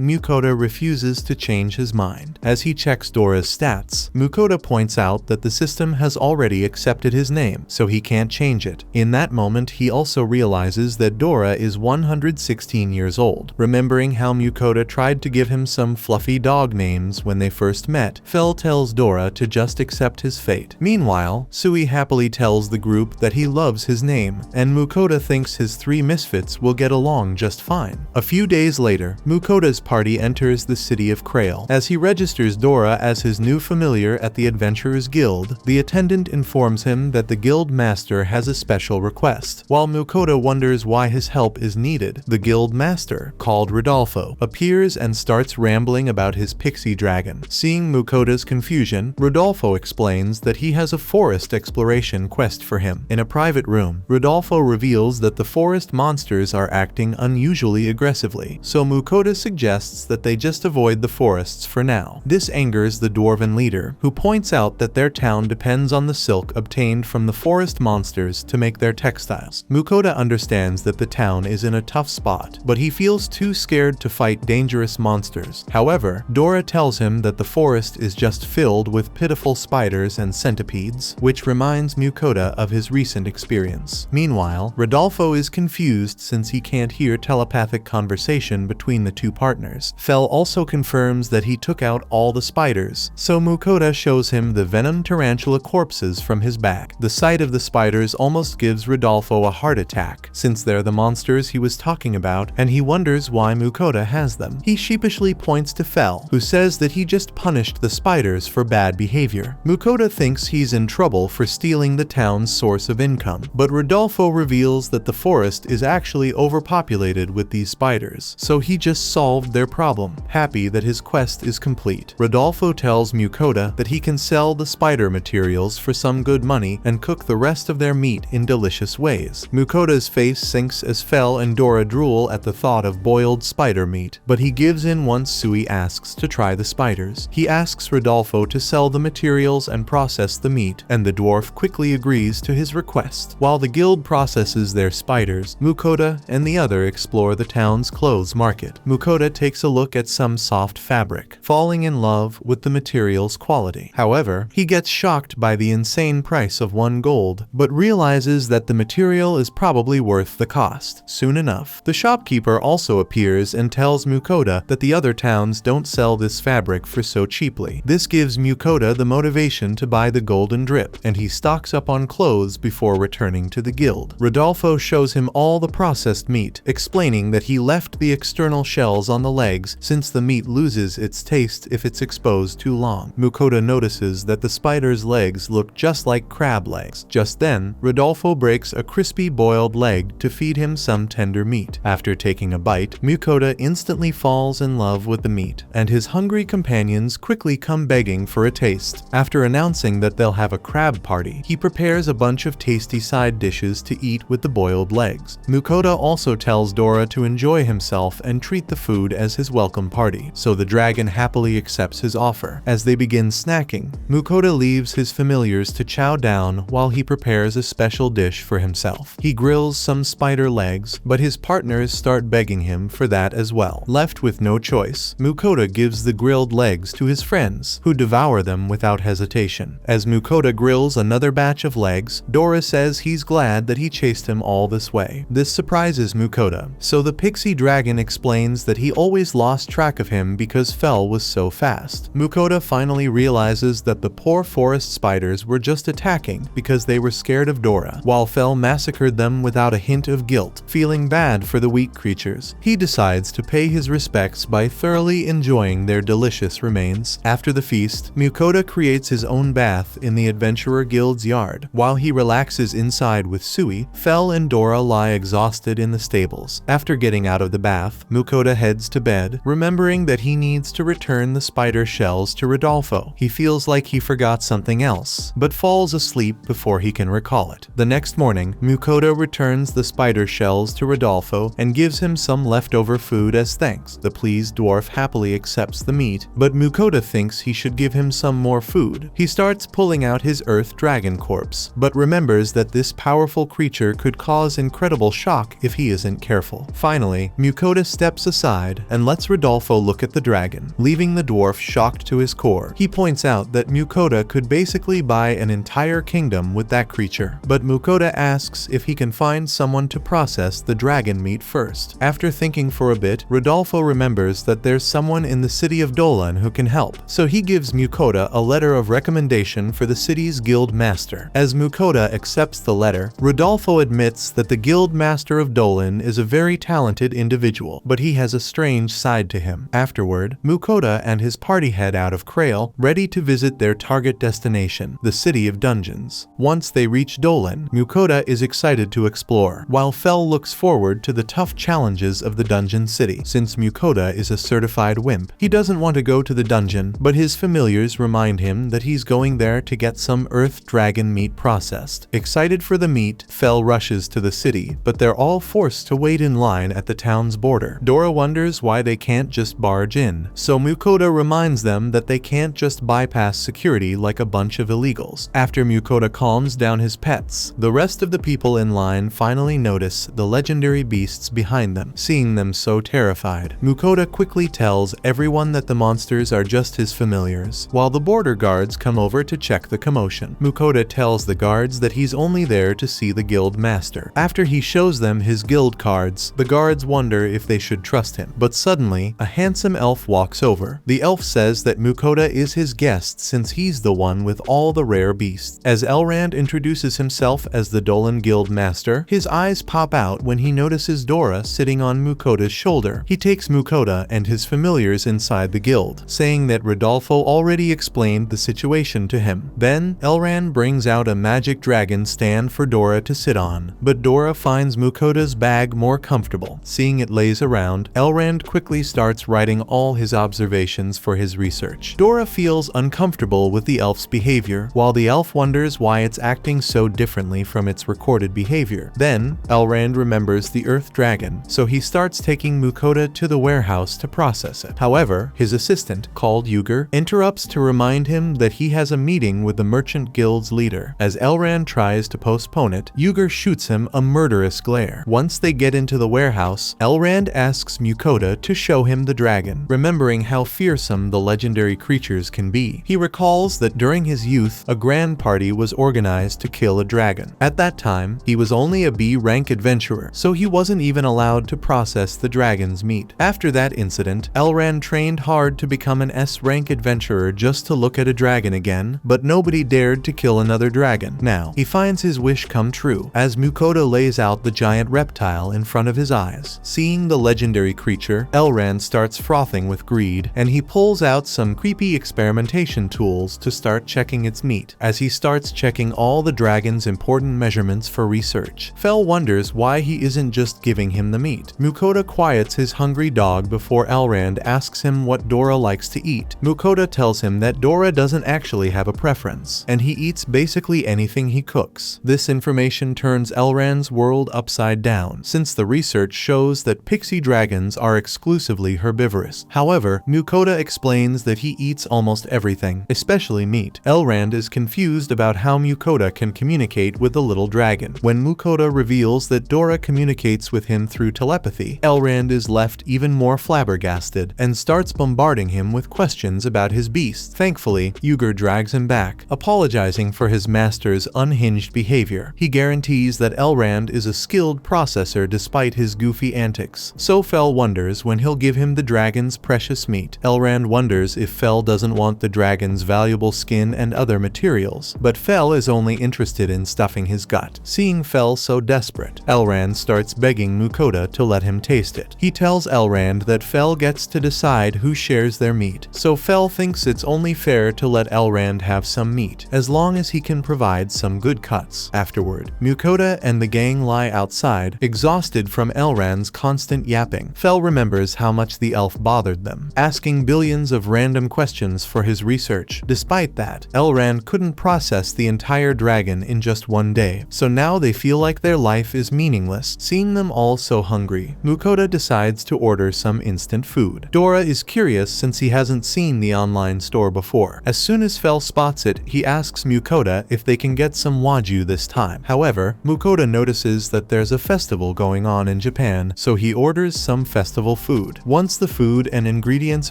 Mukoda refuses to change his mind. As he checks Dora's stats, Mukoda points out that the system has already accepted his name, so he can't change it. In that moment, he also realizes that Dora is 116 years old. Remembering how Mukoda tried to give him some fluffy dog names when they first met, Fel tells Dora to just accept his fate. Meanwhile, Sui happily tells the group that he loves his name, and Mukoda thinks his three misfits will get along just fine. A few days later, Mukoda's party enters the city of Krail. As he registers Dora as his new familiar at the Adventurers Guild, the attendant informs him that the guild master has a special request. While Mukoda wonders why his help is needed, the guild master, called Rodolfo, appears and starts rambling about his pixie dragon. Seeing Mukoda's confusion, Rodolfo explains that he has a forest exploration quest for him. In a private room, Rodolfo reveals that the forest monsters are acting unusually aggressively, so Mukoda suggests that they just avoid the forests for now. This angers the dwarven leader, who points out that their town depends on the silk obtained from the forest monsters to make their textiles. Mukoda understands that the town is in a tough spot, but he feels too scared to fight dangerous monsters. However, Dora tells him that the forest is just filled with pitiful spiders and centipedes, which reminds Mukoda of his recent experience. Meanwhile, Rodolfo is confused since he can't hear telepathic conversation between the two partners. Fel also confirms that he took out all the spiders, so Mukoda shows him the venom tarantula corpses from his back. The sight of the spiders almost gives Rodolfo a heart attack, since they're the monsters he was talking about, and he wonders why Mukoda has them. He sheepishly points to Fel, who says that he just punished the spiders for bad behavior. Mukoda thinks he's in trouble for stealing the town's source of income, but Rodolfo reveals that the forest is actually overpopulated with these spiders, so he just solved their problem, happy that his quest is complete. Rodolfo tells Mukoda that he can sell the spider materials for some good money and cook the rest of their meat in delicious ways. Mukoda's face sinks as Fel and Dora drool at the thought of boiled spider meat, but he gives in once Sui asks to try the spiders. He asks Rodolfo to sell the materials and process the meat, and the dwarf quickly agrees to his request. While the guild processes their spiders, Mukoda and the other explore the town's clothes market. Mukoda takes a look at some soft fabric, falling in love with the material material's quality. However, he gets shocked by the insane price of 1 gold, but realizes that the material is probably worth the cost. Soon enough, the shopkeeper also appears and tells Mukoda that the other towns don't sell this fabric for so cheaply. This gives Mukoda the motivation to buy the golden drip, and he stocks up on clothes before returning to the guild. Rodolfo shows him all the processed meat, explaining that he left the external shells on the legs since the meat loses its taste if it's exposed too long. Mukoda notices that the spider's legs look just like crab legs. Just then, Rodolfo breaks a crispy boiled leg to feed him some tender meat. After taking a bite, Mukoda instantly falls in love with the meat, and his hungry companions quickly come begging for a taste. After announcing that they'll have a crab party, he prepares a bunch of tasty side dishes to eat with the boiled legs. Mukoda also tells Dora to enjoy himself and treat the food as his welcome party, so the dragon happily accepts his offer. As they begin snacking, Mukoda leaves his familiars to chow down while he prepares a special dish for himself. He grills some spider legs, but his partners start begging him for that as well. Left with no choice, Mukoda gives the grilled legs to his friends, who devour them without hesitation. As Mukoda grills another batch of legs, Dora says he's glad that he chased him all this way. This surprises Mukoda, so the pixie dragon explains that he always lost track of him because Fel was so fast. Mukoda finally realizes that the poor forest spiders were just attacking because they were scared of Dora, while Fel massacred them without a hint of guilt. Feeling bad for the weak creatures, he decides to pay his respects by thoroughly enjoying their delicious remains. After the feast, Mukoda creates his own bath in the Adventurer Guild's yard. While he relaxes inside with Sui, Fel and Dora lie exhausted in the stables. After getting out of the bath, Mukoda heads to bed, remembering that he needs to return the spider shells to Rodolfo. He feels like he forgot something else, but falls asleep before he can recall it. The next morning, Mukoda returns the spider shells to Rodolfo and gives him some leftover food as thanks. The pleased dwarf happily accepts the meat, but Mukoda thinks he should give him some more food. He starts pulling out his earth dragon corpse, but remembers that this powerful creature could cause incredible shock if he isn't careful. Finally, Mukoda steps aside and lets Rodolfo look at the dragon, leaving the dwarf shocked to his core. He points out that Mukoda could basically buy an entire kingdom with that creature, but Mukoda asks if he can find someone to process the dragon meat first. After thinking for a bit, Rodolfo remembers that there's someone in the city of Dolan who can help, so he gives Mukoda a letter of recommendation for the city's guild master. As Mukoda accepts the letter, Rodolfo admits that the guild master of Dolan is a very talented individual, but he has a strange side to him. Afterward, Mukoda and his party head out of Krail, ready to visit their target destination, the City of Dungeons. Once they reach Dolan, Mukoda is excited to explore, while Fel looks forward to the tough challenges of the dungeon city. Since Mukoda is a certified wimp, he doesn't want to go to the dungeon, but his familiars remind him that he's going there to get some earth dragon meat processed. Excited for the meat, Fel rushes to the city, but they're all forced to wait in line at the town's border. Dora wonders why they can't just barge in, so Mukoda reminds them that they can't just bypass security like a bunch of illegals. After Mukoda calms down his pets, the rest of the people in line finally notice the legendary beasts behind them. Seeing them so terrified, Mukoda quickly tells everyone that the monsters are just his familiars, while the border guards come over to check the commotion. Mukoda tells the guards that he's only there to see the guild master. After he shows them his guild cards, the guards wonder if they should trust him, but suddenly, a handsome elf walks over. The elf says that Mukoda is his guest since he's the one with all the rare beasts. As Elrond introduces himself as the Dolan Guild Master, his eyes pop out when he notices Dora sitting on Mukoda's shoulder. He takes Mukoda and his familiars inside the guild, saying that Rodolfo already explained the situation to him. Then, Elrond brings out a magic dragon stand for Dora to sit on, but Dora finds Mukoda's bag more comfortable. Seeing it lays around, Elrond quickly starts writing all his observations for his research. Dora feels uncomfortable with the elf's behavior, while the elf wonders why it's acting so differently from its recorded behavior. Then, Elrond remembers the Earth Dragon, so he starts taking Mukoda to the warehouse to process it. However, his assistant, called Uger, interrupts to remind him that he has a meeting with the Merchant Guild's leader. As Elrond tries to postpone it, Uger shoots him a murderous glare. Once they get into the warehouse, Elrond asks Mukoda to show him the dragon. Remembering how fearsome the legendary creatures can be. He recalls that during his youth, a grand party was organized to kill a dragon. At that time, he was only a B-rank adventurer, so he wasn't even allowed to process the dragon's meat. After that incident, Elrond trained hard to become an S-rank adventurer just to look at a dragon again, but nobody dared to kill another dragon. Now, he finds his wish come true, as Mukoda lays out the giant reptile in front of his eyes. Seeing the legendary creature, Elrond starts frothing with greed, and he pulls out some creepy experimentation tools to start checking its meat. As he starts checking all the dragon's important measurements for research, Fel wonders why he isn't just giving him the meat. Mukoda quiets his hungry dog before Elrond asks him what Dora likes to eat. Mukoda tells him that Dora doesn't actually have a preference, and he eats basically anything he cooks. This information turns Elrond's world upside down, since the research shows that pixie dragons are exclusively herbivorous. However, Mukoda explains that he eats almost everything, especially meat. Elrond is confused about how Mukoda can communicate with the little dragon. When Mukoda reveals that Dora communicates with him through telepathy, Elrond is left even more flabbergasted and starts bombarding him with questions about his beast. Thankfully, Ygr drags him back, apologizing for his master's unhinged behavior. He guarantees that Elrond is a skilled processor despite his goofy antics. So Fel wonders when he'll give him the dragon's precious meat. Elrond wonders if Fel doesn't want the dragon's valuable skin and other materials, but Fel is only interested in stuffing his gut. Seeing Fel so desperate, Elrond starts begging Mukoda to let him taste it. He tells Elrond that Fel gets to decide who shares their meat, so Fel thinks it's only fair to let Elrond have some meat, as long as he can provide some good cuts. Afterward, Mukoda and the gang lie outside, exhausted from Elrond's constant yapping. Fel remembers how much the elf bothered them, asking billions of random questions for his research. Despite that, Elrond couldn't process the entire dragon in just one day, so now they feel like their life is meaningless. Seeing them all so hungry, Mukoda decides to order some instant food. Dora is curious since he hasn't seen the online store before. As soon as Fel spots it, he asks Mukoda if they can get some wagyu this time. However, Mukoda notices that there's a festival going on in Japan, so he orders some festival food. Once the food and ingredients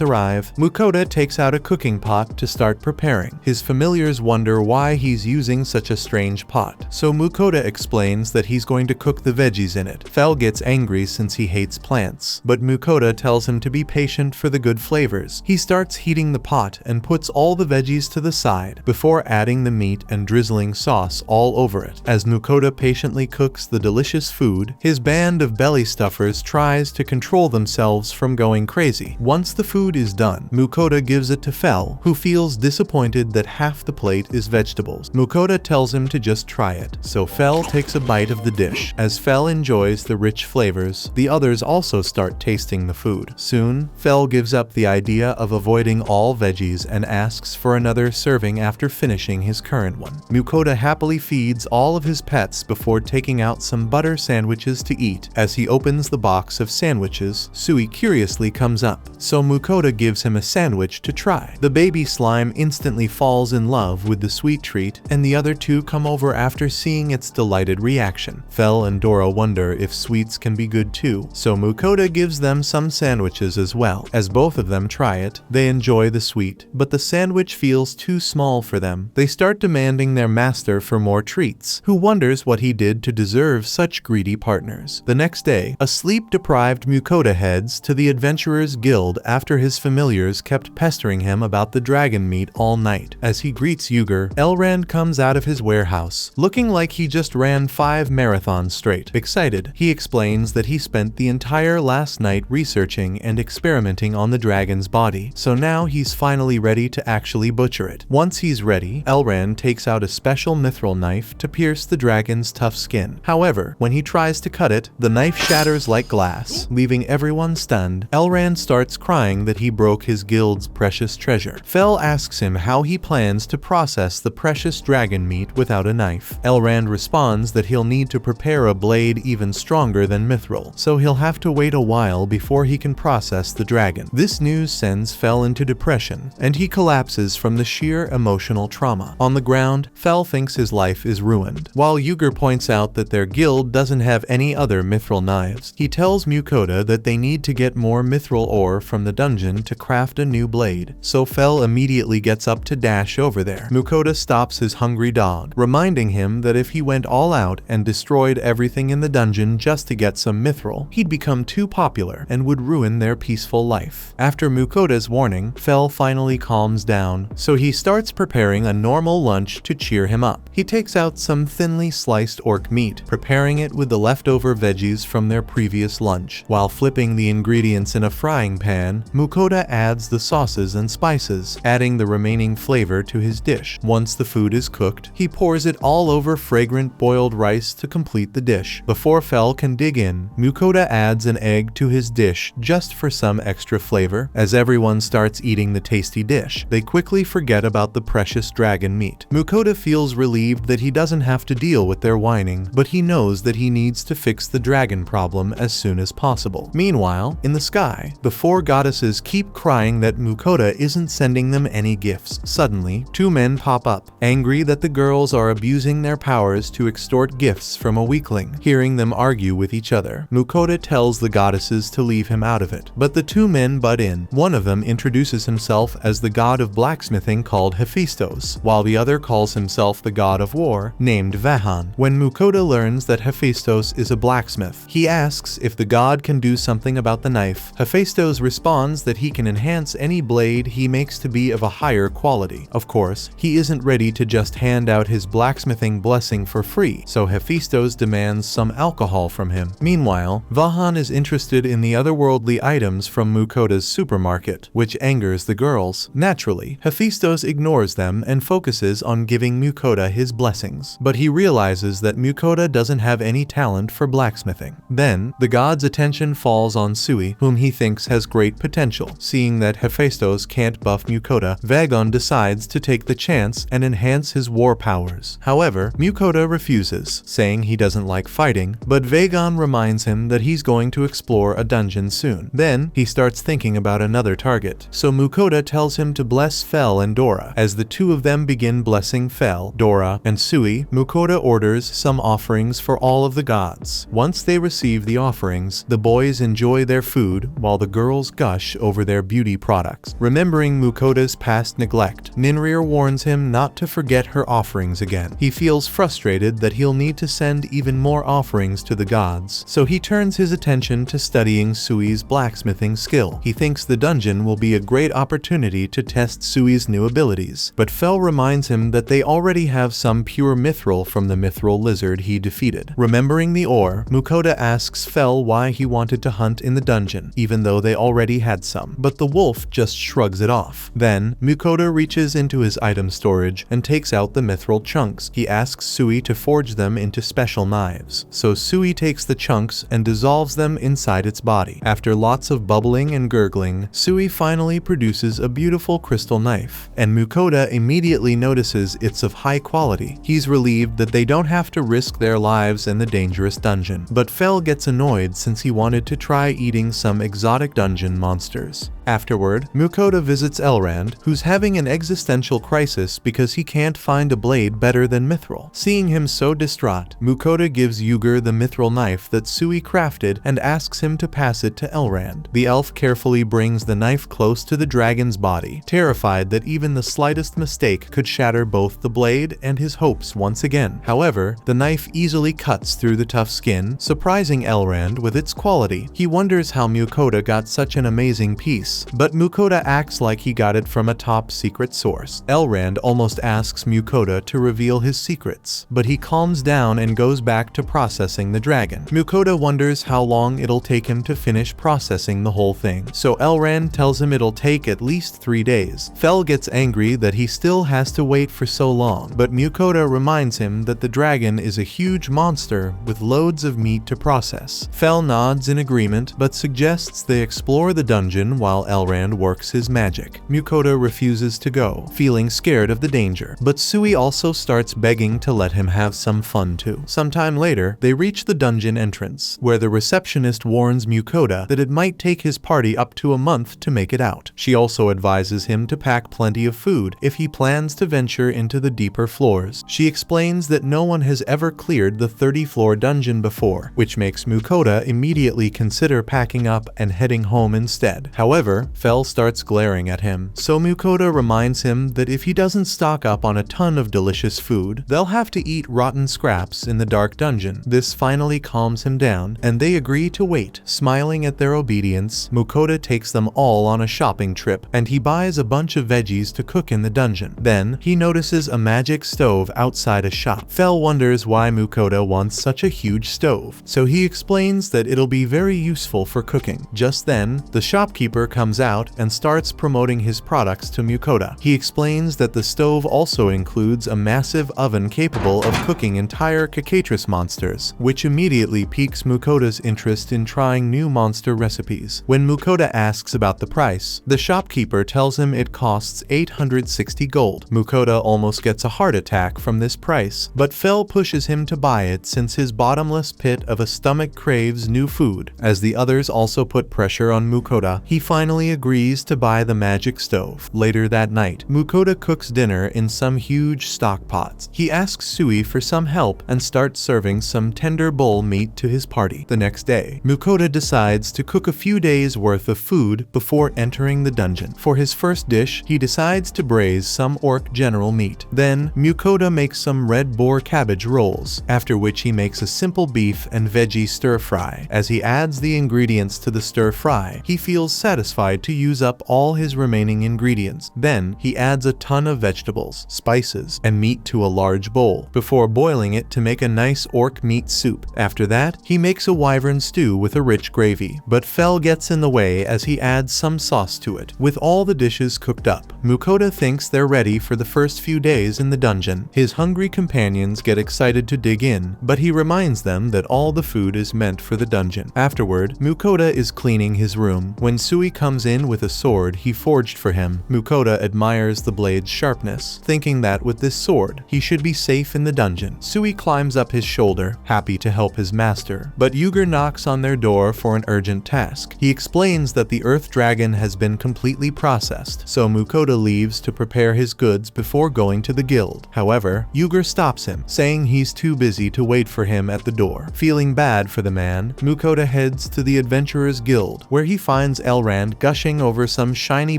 arrive, Mukoda takes out a cooking pot to start preparing. His familiars wonder why he's using such a strange pot, so Mukoda explains that he's going to cook the veggies in it. Fel gets angry since he hates plants, but Mukoda tells him to be patient for the good flavors. He starts heating the pot and puts all the veggies to the side before adding the meat and drizzling sauce all over it. As Mukoda patiently cooks the delicious food, his band of belly stuffers tries to control themselves from going crazy. Once the food is done, Mukoda gives it to Fel, who feels disappointed that half the plate is vegetables. Mukoda tells him to just try it, so Fel takes a bite of the dish. As Fel enjoys the rich flavors, the others also start tasting the food. Soon, Fel gives up the idea of avoiding all veggies and asks for another serving after finishing his current one. Mukoda happily feeds all of his pets before taking out some butter sandwiches to eat. As he opens the box of sandwiches, Sui curiously comes up, so Mukoda gives him a sandwich to try. The baby slime instantly falls in love with the sweet treat, and the other two come over after seeing its delighted reaction. Fel and Dora wonder if sweets can be good too, so Mukoda gives them some sandwiches as well. As both of them try it, they enjoy the sweet, but the sandwich feels too small for them. They start demanding their master for more treats, who wonders what he did to deserve such greedy partners. The next day, a sleep-deprived Mukoda heads to the Adventurers Guild after his familiars kept pestering him about the dragon meat all night. As he greets Ygr, Elrond comes out of his warehouse, looking like he just ran 5 marathons straight. Excited, he explains that he spent the entire last night researching and experimenting on the dragon's body, so now he's finally ready to actually butcher it. Once he's ready, Elrond takes out a special mithril knife to pierce the dragon's tough skin. However, when he tries to cut it, the knife shatters like glass, leaving everyone stunned. Elrond starts crying that he broke his guild's precious treasure. Fel asks him how he plans to process the precious dragon meat without a knife. Elrond responds that he'll need to prepare a blade even stronger than mithril, so he'll have to wait a while before he can process the dragon. This news sends Fel into depression, and he collapses from the sheer emotional trauma. On the ground, Fel thinks his life is ruined. While Ygr points out that their guild doesn't have any other mithril knives, he tells Mukoda that they need to get more mithril ore from the dungeon to craft a new blade. blade, so Fel immediately gets up to dash over there. Mukoda stops his hungry dog, reminding him that if he went all out and destroyed everything in the dungeon just to get some mithril, he'd become too popular and would ruin their peaceful life. After Mukoda's warning, Fel finally calms down, so he starts preparing a normal lunch to cheer him up. He takes out some thinly sliced orc meat, preparing it with the leftover veggies from their previous lunch. While flipping the ingredients in a frying pan, Mukoda adds the sauces and spices, adding the remaining flavor to his dish. Once the food is cooked, he pours it all over fragrant boiled rice to complete the dish. Before Fel can dig in, Mukoda adds an egg to his dish just for some extra flavor. As everyone starts eating the tasty dish, they quickly forget about the precious dragon meat. Mukoda feels relieved that he doesn't have to deal with their whining, but he knows that he needs to fix the dragon problem as soon as possible. Meanwhile, in the sky, the four goddesses keep crying that Mukoda isn't sending them any gifts. Suddenly, two men pop up, angry that the girls are abusing their powers to extort gifts from a weakling. Hearing them argue with each other, Mukoda tells the goddesses to leave him out of it, but the two men butt in. One of them introduces himself as the god of blacksmithing called Hephaestus, while the other calls himself the god of war, named Vahan. When Mukoda learns that Hephaestus is a blacksmith, he asks if the god can do something about the knife. Hephaestus responds that he can enhance any blade he makes to be of a higher quality. Of course, he isn't ready to just hand out his blacksmithing blessing for free, so Hephaestus demands some alcohol from him. Meanwhile, Vahan is interested in the otherworldly items from Mukoda's supermarket, which angers the girls. Naturally, Hephaestus ignores them and focuses on giving Mukoda his blessings, but he realizes that Mukoda doesn't have any talent for blacksmithing. Then, the god's attention falls on Sui, whom he thinks has great potential. Seeing that Hephaestus can't buff Mukoda, Vagon decides to take the chance and enhance his war powers. However, Mukoda refuses, saying he doesn't like fighting, but Vagon reminds him that he's going to explore a dungeon soon. Then, he starts thinking about another target, so Mukoda tells him to bless Fel and Dora. As the two of them begin blessing Fel, Dora, and Sui, Mukoda orders some offerings for all of the gods. Once they receive the offerings, the boys enjoy their food while the girls gush over their beauty products. Remembering Mukoda's past neglect, Ninrir warns him not to forget her offerings again. He feels frustrated that he'll need to send even more offerings to the gods, so he turns his attention to studying Sui's blacksmithing skill. He thinks the dungeon will be a great opportunity to test Sui's new abilities, but Fel reminds him that they already have some pure mithril from the mithril lizard he defeated. Remembering the ore, Mukoda asks Fel why he wanted to hunt in the dungeon, even though they already had some, but the wolf just shrugs it off. Then, Mukoda reaches into his item storage and takes out the mithril chunks. He asks Sui to forge them into special knives, so Sui takes the chunks and dissolves them inside its body. After lots of bubbling and gurgling, Sui finally produces a beautiful crystal knife, and Mukoda immediately notices it's of high quality. He's relieved that they don't have to risk their lives in the dangerous dungeon, but Fel gets annoyed since he wanted to try eating some exotic dungeon monsters. Afterward, Mukoda visits Elrond, who's having an existential crisis because he can't find a blade better than mithril. Seeing him so distraught, Mukoda gives Ugur the mithril knife that Sui crafted and asks him to pass it to Elrond. The elf carefully brings the knife close to the dragon's body, terrified that even the slightest mistake could shatter both the blade and his hopes once again. However, the knife easily cuts through the tough skin, surprising Elrond with its quality. He wonders how Mukoda got such an amazing piece, but Mukoda acts like he got it from a top secret source. Elrond almost asks Mukoda to reveal his secrets, but he calms down and goes back to processing the dragon. Mukoda wonders how long it'll take him to finish processing the whole thing, so Elrond tells him it'll take at least 3 days. Fel gets angry that he still has to wait for so long, but Mukoda reminds him that the dragon is a huge monster with loads of meat to process. Fel nods in agreement, but suggests they explore the dungeon while Elrond works his magic. Mukoda refuses to go, feeling scared of the danger, but Sui also starts begging to let him have some fun too. Sometime later, they reach the dungeon entrance, where the receptionist warns Mukoda that it might take his party up to a month to make it out. She also advises him to pack plenty of food if he plans to venture into the deeper floors. She explains that no one has ever cleared the 30-floor dungeon before, which makes Mukoda immediately consider packing up and heading home instead. However, However, Fel starts glaring at him, so Mukoda reminds him that if he doesn't stock up on a ton of delicious food, they'll have to eat rotten scraps in the dark dungeon. This finally calms him down, and they agree to wait. Smiling at their obedience, Mukoda takes them all on a shopping trip, and he buys a bunch of veggies to cook in the dungeon. Then, he notices a magic stove outside a shop. Fel wonders why Mukoda wants such a huge stove, so he explains that it'll be very useful for cooking. Just then, the shopkeeper comes out and starts promoting his products to Mukoda. He explains that the stove also includes a massive oven capable of cooking entire cacatris monsters, which immediately piques Mukoda's interest in trying new monster recipes. When Mukoda asks about the price, the shopkeeper tells him it costs 860 gold. Mukoda almost gets a heart attack from this price, but Fel pushes him to buy it since his bottomless pit of a stomach craves new food. As the others also put pressure on Mukoda, he finally agrees to buy the magic stove. Later that night, Mukoda cooks dinner in some huge stock pots. He asks Sui for some help and starts serving some tender bull meat to his party. The next day, Mukoda decides to cook a few days worth of food before entering the dungeon. For his first dish, he decides to braise some orc general meat. Then, Mukoda makes some red boar cabbage rolls, after which he makes a simple beef and veggie stir-fry. As he adds the ingredients to the stir-fry, he feels satisfied to use up all his remaining ingredients. Then, he adds a ton of vegetables, spices, and meat to a large bowl, before boiling it to make a nice orc meat soup. After that, he makes a wyvern stew with a rich gravy, but Fel gets in the way as he adds some sauce to it. With all the dishes cooked up, Mukoda thinks they're ready for the first few days in the dungeon. His hungry companions get excited to dig in, but he reminds them that all the food is meant for the dungeon. Afterward, Mukoda is cleaning his room. When Sui comes in with a sword he forged for him, Mukoda admires the blade's sharpness, thinking that with this sword, he should be safe in the dungeon. Sui climbs up his shoulder, happy to help his master, but Yuger knocks on their door for an urgent task. He explains that the earth dragon has been completely processed, so Mukoda leaves to prepare his goods before going to the guild. However, Yuger stops him, saying he's too busy to wait for him at the door. Feeling bad for the man, Mukoda heads to the Adventurers Guild, where he finds Elrand gushing over some shiny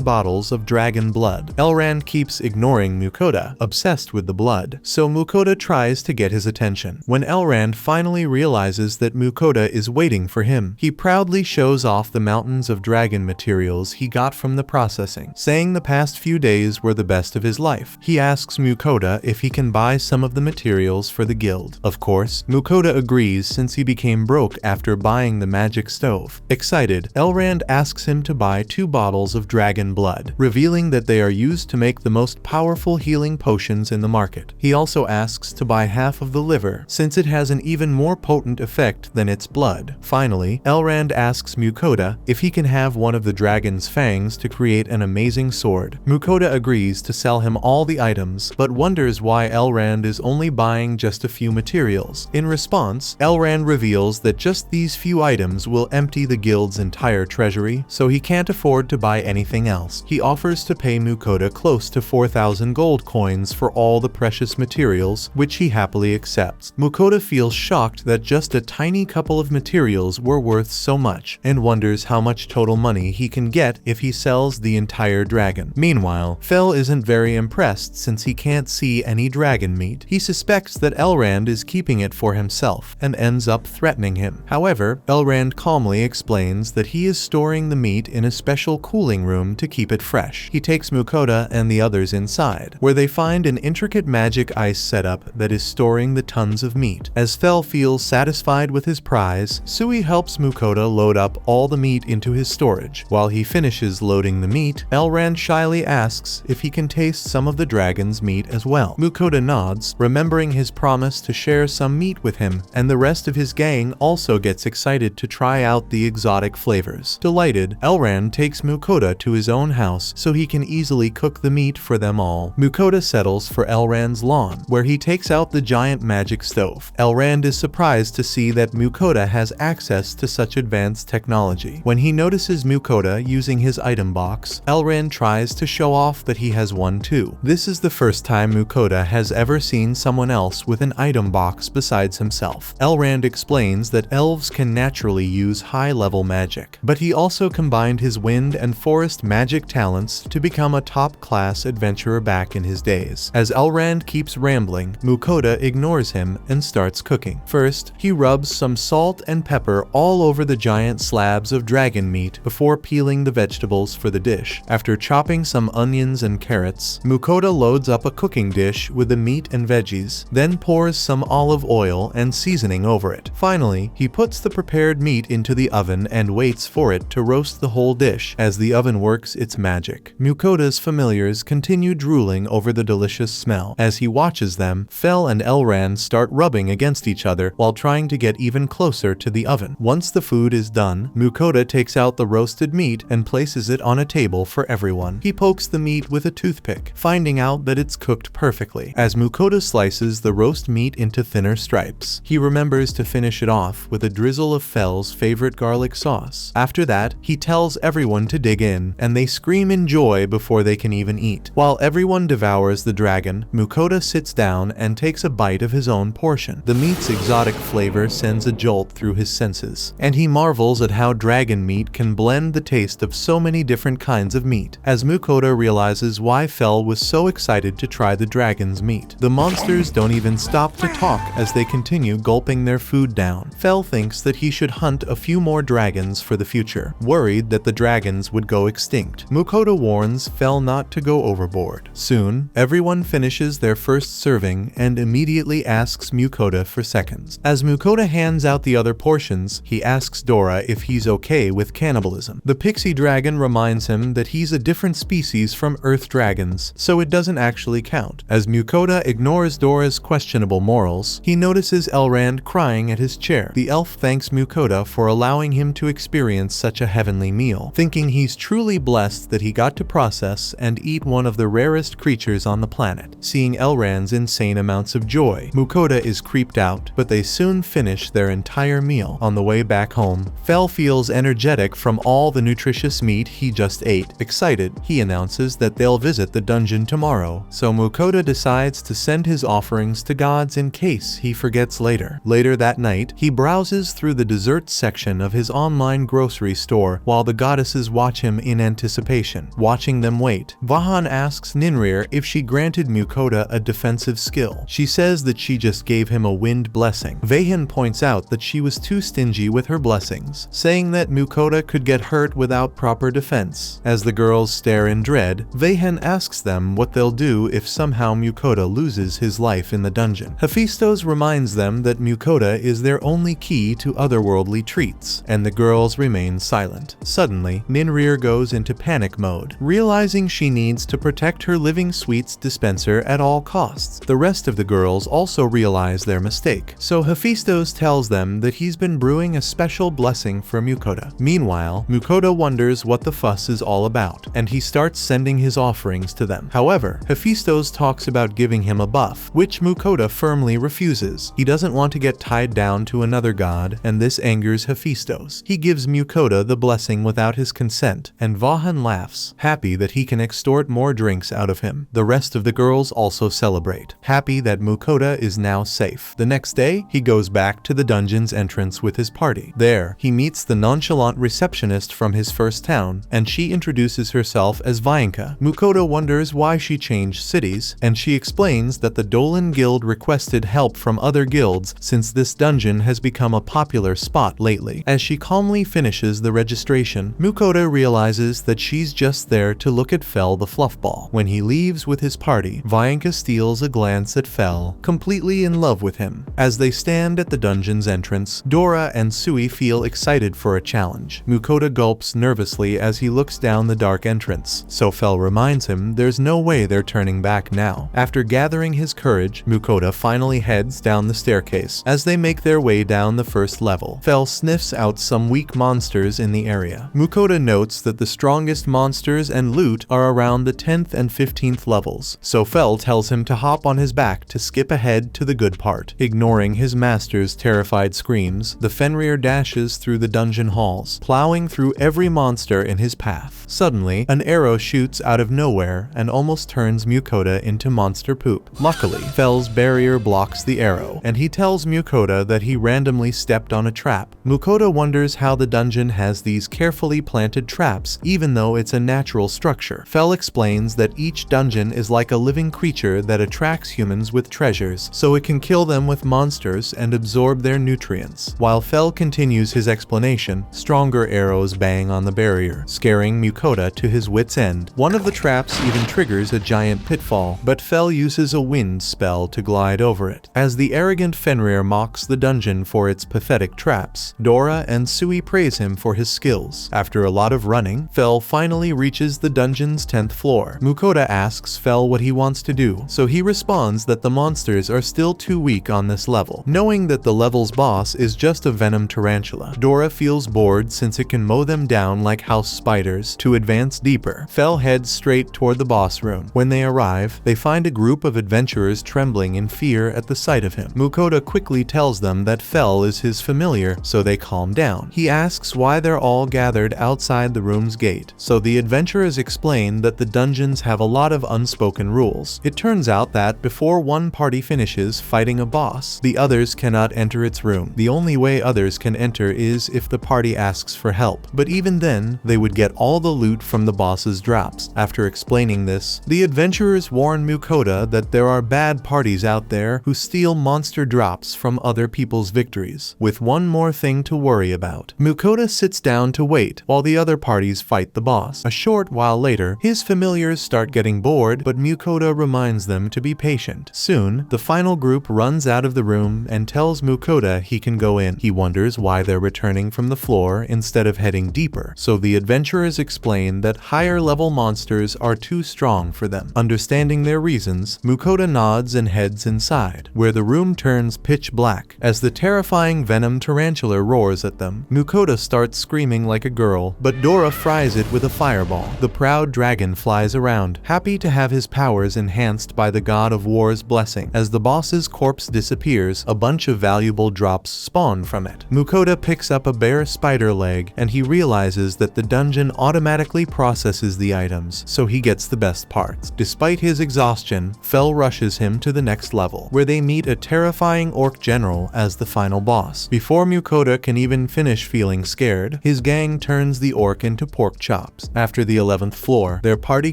bottles of dragon blood. Elrand keeps ignoring Mukoda, obsessed with the blood, so Mukoda tries to get his attention. When Elrand finally realizes that Mukoda is waiting for him, he proudly shows off the mountains of dragon materials he got from the processing, saying the past few days were the best of his life. He asks Mukoda if he can buy some of the materials for the guild. Of course, Mukoda agrees since he became broke after buying the magic stove. Excited, Elrand asks him to buy 2 bottles of dragon blood, revealing that they are used to make the most powerful healing potions in the market. He also asks to buy half of the liver, since it has an even more potent effect than its blood. Finally, Elrand asks Mukoda if he can have one of the dragon's fangs to create an amazing sword. Mukoda agrees to sell him all the items, but wonders why Elrand is only buying just a few materials. In response, Elrand reveals that just these few items will empty the guild's entire treasury, so he can't afford to buy anything else. He offers to pay Mukoda close to 4,000 gold coins for all the precious materials, which he happily accepts. Mukoda feels shocked that just a tiny couple of materials were worth so much, and wonders how much total money he can get if he sells the entire dragon. Meanwhile, Fel isn't very impressed since he can't see any dragon meat. He suspects that Elrand is keeping it for himself, and ends up threatening him. However, Elrand calmly explains that he is storing the meat in a special cooling room to keep it fresh. He takes Mukoda and the others inside, where they find an intricate magic ice setup that is storing the tons of meat. As Fel feels satisfied with his prize, Sui helps Mukoda load up all the meat into his storage. While he finishes loading the meat, Elrand shyly asks if he can taste some of the dragon's meat as well. Mukoda nods, remembering his promise to share some meat with him, and the rest of his gang also gets excited to try out the exotic flavors. Delighted, Elrand takes Mukoda to his own house so he can easily cook the meat for them all. Mukoda settles for Elrand's lawn, where he takes out the giant magic stove. Elrand is surprised to see that Mukoda has access to such advanced technology. When he notices Mukoda using his item box, Elrand tries to show off that he has one too. This is the first time Mukoda has ever seen someone else with an item box besides himself. Elrand explains that elves can naturally use high-level magic, but he also combined honed his wind and forest magic talents to become a top-class adventurer back in his days. As Elrond keeps rambling, Mukoda ignores him and starts cooking. First, he rubs some salt and pepper all over the giant slabs of dragon meat before peeling the vegetables for the dish. After chopping some onions and carrots, Mukoda loads up a cooking dish with the meat and veggies, then pours some olive oil and seasoning over it. Finally, he puts the prepared meat into the oven and waits for it to roast the whole dish as the oven works its magic. Mukoda's familiars continue drooling over the delicious smell. As he watches them, Fel and Elrond start rubbing against each other while trying to get even closer to the oven. Once the food is done, Mukoda takes out the roasted meat and places it on a table for everyone. He pokes the meat with a toothpick, finding out that it's cooked perfectly. As Mukoda slices the roast meat into thinner stripes, he remembers to finish it off with a drizzle of Fel's favorite garlic sauce. After that, he tells everyone to dig in, and they scream in joy before they can even eat. While everyone devours the dragon, Mukoda sits down and takes a bite of his own portion. The meat's exotic flavor sends a jolt through his senses, and he marvels at how dragon meat can blend the taste of so many different kinds of meat. As Mukoda realizes why Fel was so excited to try the dragon's meat, the monsters don't even stop to talk as they continue gulping their food down. Fel thinks that he should hunt a few more dragons for the future, worried that the dragons would go extinct. Mukoda warns Fel not to go overboard. Soon, everyone finishes their first serving and immediately asks Mukoda for seconds. As Mukoda hands out the other portions, he asks Dora if he's okay with cannibalism. The pixie dragon reminds him that he's a different species from earth dragons, so it doesn't actually count. As Mukoda ignores Dora's questionable morals, he notices Elrond crying at his chair. The elf thanks Mukoda for allowing him to experience such a heavenly meal, thinking he's truly blessed that he got to process and eat one of the rarest creatures on the planet. Seeing Elrond's insane amounts of joy, Mukoda is creeped out, but they soon finish their entire meal. On the way back home, Fel feels energetic from all the nutritious meat he just ate. Excited, he announces that they'll visit the dungeon tomorrow, so Mukoda decides to send his offerings to gods in case he forgets later. Later that night, he browses through the dessert section of his online grocery store while the goddesses watch him in anticipation. Watching them wait, Vahan asks Ninrir if she granted Mukoda a defensive skill. She says that she just gave him a wind blessing. Vahan points out that she was too stingy with her blessings, saying that Mukoda could get hurt without proper defense. As the girls stare in dread, Vahan asks them what they'll do if somehow Mukoda loses his life in the dungeon. Hephaestus reminds them that Mukoda is their only key to otherworldly treats, and the girls remain silent. Suddenly, Ninrir goes into panic mode, realizing she needs to protect her living sweets dispenser at all costs. The rest of the girls also realize their mistake, so Hephaestus tells them that he's been brewing a special blessing for Mukoda. Meanwhile, Mukoda wonders what the fuss is all about, and he starts sending his offerings to them. However, Hephaestus talks about giving him a buff, which Mukoda firmly refuses. He doesn't want to get tied down to another god, and this angers Hephaestus. He gives Mukoda the blessing without his consent, and Vahan laughs, happy that he can extort more drinks out of him. The rest of the girls also celebrate, happy that Mukoda is now safe. The next day, he goes back to the dungeon's entrance with his party. There, he meets the nonchalant receptionist from his first town, and she introduces herself as Vainka. Mukoda wonders why she changed cities, and she explains that the Dolan Guild requested help from other guilds since this dungeon has become a popular spot lately. As she calmly finishes the registration, Mukoda realizes that she's just there to look at Fel the Fluffball. When he leaves with his party, Vainka steals a glance at Fel, completely in love with him. As they stand at the dungeon's entrance, Dora and Sui feel excited for a challenge. Mukoda gulps nervously as he looks down the dark entrance, so Fel reminds him there's no way they're turning back now. After gathering his courage, Mukoda finally heads down the staircase. As they make their way down the first level, Fel sniffs out some weak monsters in the area. Mukoda notes that the strongest monsters and loot are around the 10th and 15th levels, so Fel tells him to hop on his back to skip ahead to the good part. Ignoring his master's terrified screams, the Fenrir dashes through the dungeon halls, plowing through every monster in his path. Suddenly, an arrow shoots out of nowhere and almost turns Mukoda into monster poop. Luckily, Fel's barrier blocks the arrow, and he tells Mukoda that he randomly stepped on a trap. Mukoda wonders how the dungeon has these carefully carefully planted traps, even though it's a natural structure. Fel explains that each dungeon is like a living creature that attracts humans with treasures, so it can kill them with monsters and absorb their nutrients. While Fel continues his explanation, stronger arrows bang on the barrier, scaring Mukoda to his wit's end. One of the traps even triggers a giant pitfall, but Fel uses a wind spell to glide over it. As the arrogant Fenrir mocks the dungeon for its pathetic traps, Dora and Sui praise him for his skills. After a lot of running, Fel finally reaches the dungeon's 10th floor. Mukoda asks Fel what he wants to do, so he responds that the monsters are still too weak on this level. Knowing that the level's boss is just a venom tarantula, Dora feels bored since it can mow them down like house spiders. To advance deeper, Fel heads straight toward the boss room. When they arrive, they find a group of adventurers trembling in fear at the sight of him. Mukoda quickly tells them that Fel is his familiar, so they calm down. He asks why they're all gathered outside the room's gate, so the adventurers explain that the dungeons have a lot of unspoken rules. It turns out that before one party finishes fighting a boss, the others cannot enter its room. The only way others can enter is if the party asks for help, but even then, they would get all the loot from the boss's drops. After explaining this, the adventurers warn Mukoda that there are bad parties out there who steal monster drops from other people's victories, with one more thing to worry about. Mukoda sits down to wait while the other parties fight the boss. A short while later, his familiars start getting bored, but Mukoda reminds them to be patient. Soon, the final group runs out of the room and tells Mukoda he can go in. He wonders why they're returning from the floor instead of heading deeper, so the adventurers explain that higher level monsters are too strong for them. Understanding their reasons, Mukoda nods and heads inside, where the room turns pitch black. As the terrifying venom tarantula roars at them, Mukoda starts screaming like a girl, but Dora fries it with a fireball. The proud dragon flies around, happy to have his powers enhanced by the god of war's blessing. As the boss's corpse disappears, a bunch of valuable drops spawn from it. Mukoda picks up a bare spider leg, and he realizes that the dungeon automatically processes the items, so he gets the best parts. Despite his exhaustion, Fel rushes him to the next level, where they meet a terrifying orc general as the final boss. Before Mukoda can even finish feeling scared, his gang turns the orc into pork chops. After the 11th floor, their party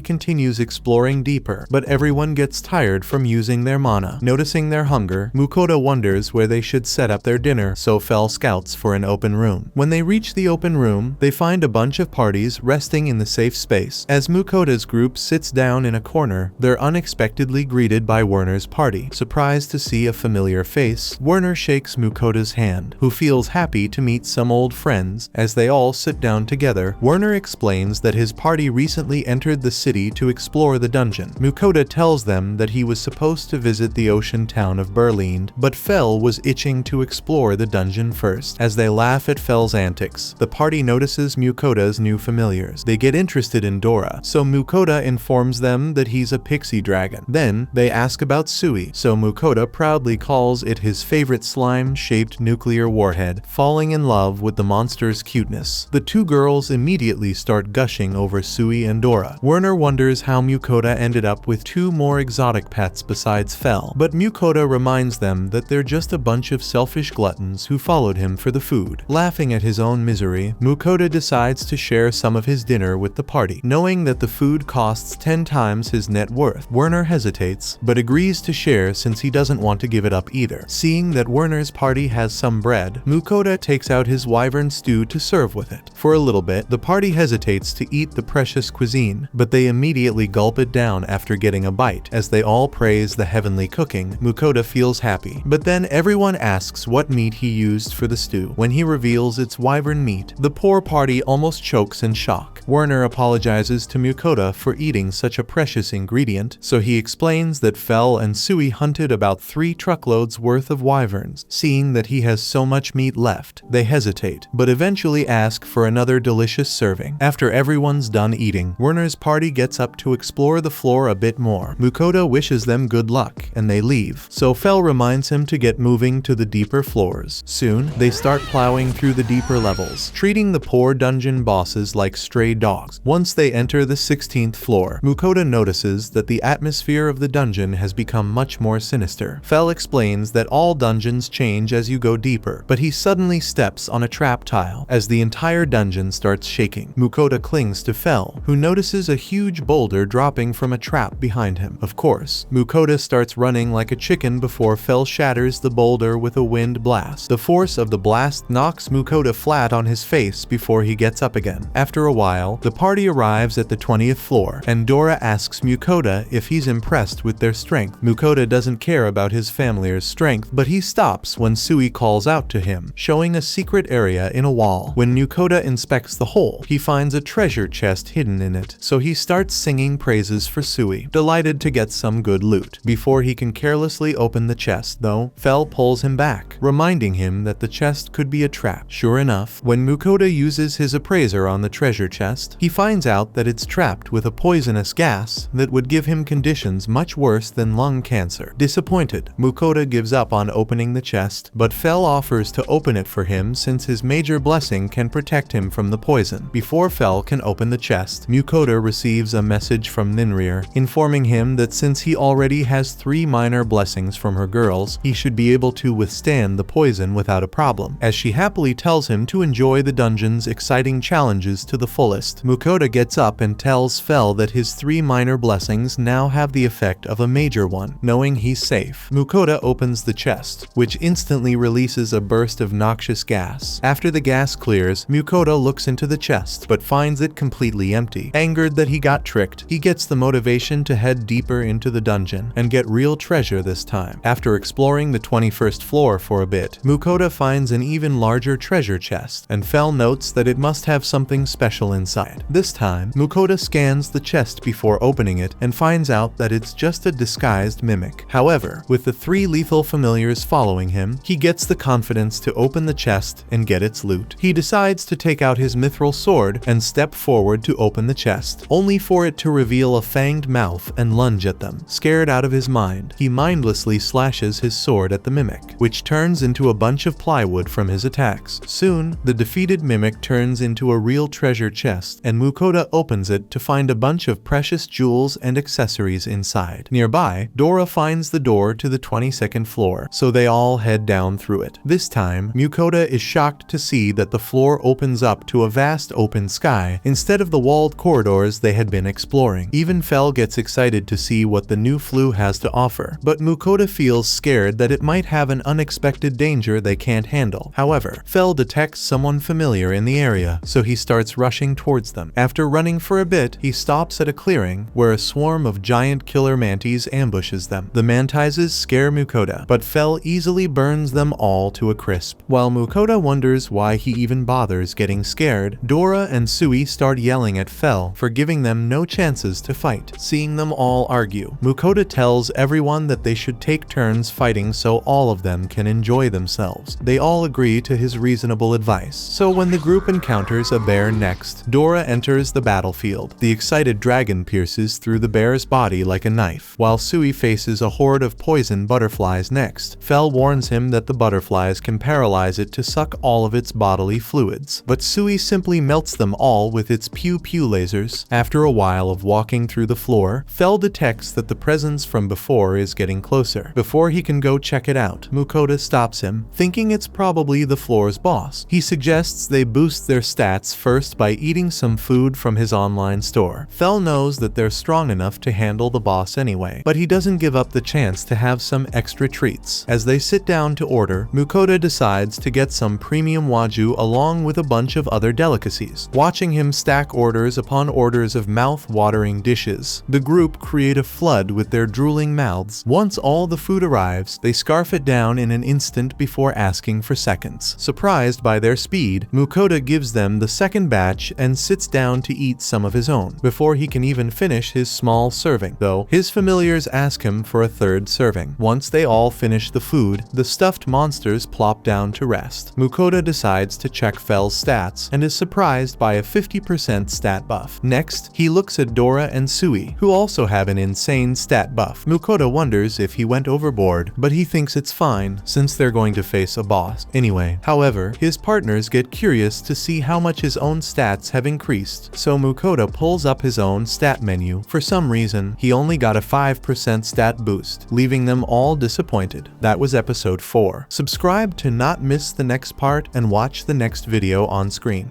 continues exploring deeper, but everyone gets tired from using their mana. Noticing their hunger, Mukoda wonders where they should set up their dinner, so Fel scouts for an open room. When they reach the open room, they find a bunch of parties resting in the safe space. As Mukoda's group sits down in a corner, they're unexpectedly greeted by Werner's party. Surprised to see a familiar face, Werner shakes Mukoda's hand, who feels happy to meet some old friends. As they all sit down together, Werner explains that his party recently entered the city to explore the dungeon. Mukoda tells them that he was supposed to visit the ocean town of Berlin, but Fel was itching to explore the dungeon first. As they laugh at Fel's antics, the party notices Mukoda's new familiars. They get interested in Dora, so Mukoda informs them that he's a pixie dragon. Then, they ask about Sui, so Mukoda proudly calls it his favorite slime-shaped nuclear warhead, falling in love with the monster's cuteness. The two girls immediately start gushing over Sui and Dora. Werner wonders how Mukoda ended up with two more exotic pets besides Fel, but Mukoda reminds them that they're just a bunch of selfish gluttons who followed him for the food. Laughing at his own misery, Mukoda decides to share some of his dinner with the party. Knowing that the food costs 10 times his net worth, Werner hesitates, but agrees to share since he doesn't want to give it up either. Seeing that Werner's party has some bread, Mukoda takes out his wyvern stew to serve with it. For a little bit, the party hesitates to eat the precious cuisine, but they immediately gulp it down after getting a bite. As they all praise the heavenly cooking, Mukoda feels happy. But then everyone asks what meat he used for the stew. When he reveals it's wyvern meat, the poor party almost chokes in shock. Werner apologizes to Mukoda for eating such a precious ingredient, so he explains that Fel and Sui hunted about 3 truckloads worth of wyverns. Seeing that he has so much meat left, they hesitate, but eventually ask for another delicious serving. After everyone's done eating, Werner's party gets up to explore the floor a bit more. Mukoda wishes them good luck, and they leave, so Fel reminds him to get moving to the deeper floors. Soon, they start plowing through the deeper levels, treating the poor dungeon bosses like stray dogs. Once they enter the 16th floor, Mukoda notices that the atmosphere of the dungeon has become much more sinister. Fel explains that all dungeons change as you go deeper, but he suddenly steps on a trap tile. As the entire dungeon dungeon starts shaking. Mukoda clings to Fel, who notices a huge boulder dropping from a trap behind him. Of course, Mukoda starts running like a chicken before Fel shatters the boulder with a wind blast. The force of the blast knocks Mukoda flat on his face before he gets up again. After a while, the party arrives at the 20th floor, and Dora asks Mukoda if he's impressed with their strength. Mukoda doesn't care about his family's strength, but he stops when Sui calls out to him, showing a secret area in a wall. When Mukoda inspects the hole, he finds a treasure chest hidden in it, so he starts singing praises for Sui, delighted to get some good loot. Before he can carelessly open the chest, though, Fel pulls him back, reminding him that the chest could be a trap. Sure enough, when Mukoda uses his appraiser on the treasure chest, he finds out that it's trapped with a poisonous gas that would give him conditions much worse than lung cancer. Disappointed, Mukoda gives up on opening the chest, but Fel offers to open it for him since his major blessing can protect him from the poison. Before Fel can open the chest, Mukoda receives a message from Ninrir, informing him that since he already has 3 minor blessings from her girls, he should be able to withstand the poison without a problem, as she happily tells him to enjoy the dungeon's exciting challenges to the fullest. Mukoda gets up and tells Fel that his 3 minor blessings now have the effect of a major one. Knowing he's safe, Mukoda opens the chest, which instantly releases a burst of noxious gas. After the gas clears, Mukoda looks into the chest, but finds it completely empty. Angered that he got tricked, he gets the motivation to head deeper into the dungeon and get real treasure this time. After exploring the 21st floor for a bit, Mukoda finds an even larger treasure chest, and Fel notes that it must have something special inside. This time, Mukoda scans the chest before opening it and finds out that it's just a disguised mimic. However, with the 3 lethal familiars following him, he gets the confidence to open the chest and get its loot. He decides to take out his mithril sword and step forward to open the chest, only for it to reveal a fanged mouth and lunge at them. Scared out of his mind, he mindlessly slashes his sword at the mimic, which turns into a bunch of plywood from his attacks. Soon, the defeated mimic turns into a real treasure chest, and Mukoda opens it to find a bunch of precious jewels and accessories inside. Nearby, Dora finds the door to the 22nd floor, so they all head down through it. This time, Mukoda is shocked to see that the floor opens up to a vast open sky instead of the walled corridors they had been exploring. Even Fel gets excited to see what the new flue has to offer, but Mukoda feels scared that it might have an unexpected danger they can't handle. However, Fel detects someone familiar in the area, so he starts rushing towards them. After running for a bit, he stops at a clearing where a swarm of giant killer manties ambushes them. The mantises scare Mukoda, but Fel easily burns them all to a crisp. While Mukoda wonders why he even bothers getting scared, Dora and Sui start yelling at Fel for giving them no chances to fight. Seeing them all argue, Mukoda tells everyone that they should take turns fighting so all of them can enjoy themselves. They all agree to his reasonable advice, so when the group encounters a bear next, Dora enters the battlefield. The excited dragon pierces through the bear's body like a knife, while Sui faces a horde of poison butterflies next. Fel warns him that the butterflies can paralyze it to suck all of its bodily fluids, but Sui simply melts them all with its pew-pew lasers. After a while of walking through the floor, Fel detects that the presence from before is getting closer. Before he can go check it out, Mukoda stops him, thinking it's probably the floor's boss. He suggests they boost their stats first by eating some food from his online store. Fel knows that they're strong enough to handle the boss anyway, but he doesn't give up the chance to have some extra treats. As they sit down to order, Mukoda decides to get some premium wagyu along with a bunch of other delicacies. Watching him stack orders upon orders of mouth-watering dishes, the group create a flood with their drooling mouths. Once all the food arrives, they scarf it down in an instant before asking for seconds. Surprised by their speed, Mukoda gives them the second batch and sits down to eat some of his own, before he can even finish his small serving, though his familiars ask him for a third serving. Once they all finish the food, the stuffed monsters plop down to rest. Mukoda decides to check Fel's stats and is surprised by a 50% stat buff. Next, he looks at Dora and Sui, who also have an insane stat buff. Mukoda wonders if he went overboard, but he thinks it's fine since they're going to face a boss anyway. However, his partners get curious to see how much his own stats have increased, so Mukoda pulls up his own stat menu. For some reason, he only got a 5% stat boost, leaving them all disappointed. That was episode 4. Subscribe to not miss the next part and watch the next video on screen.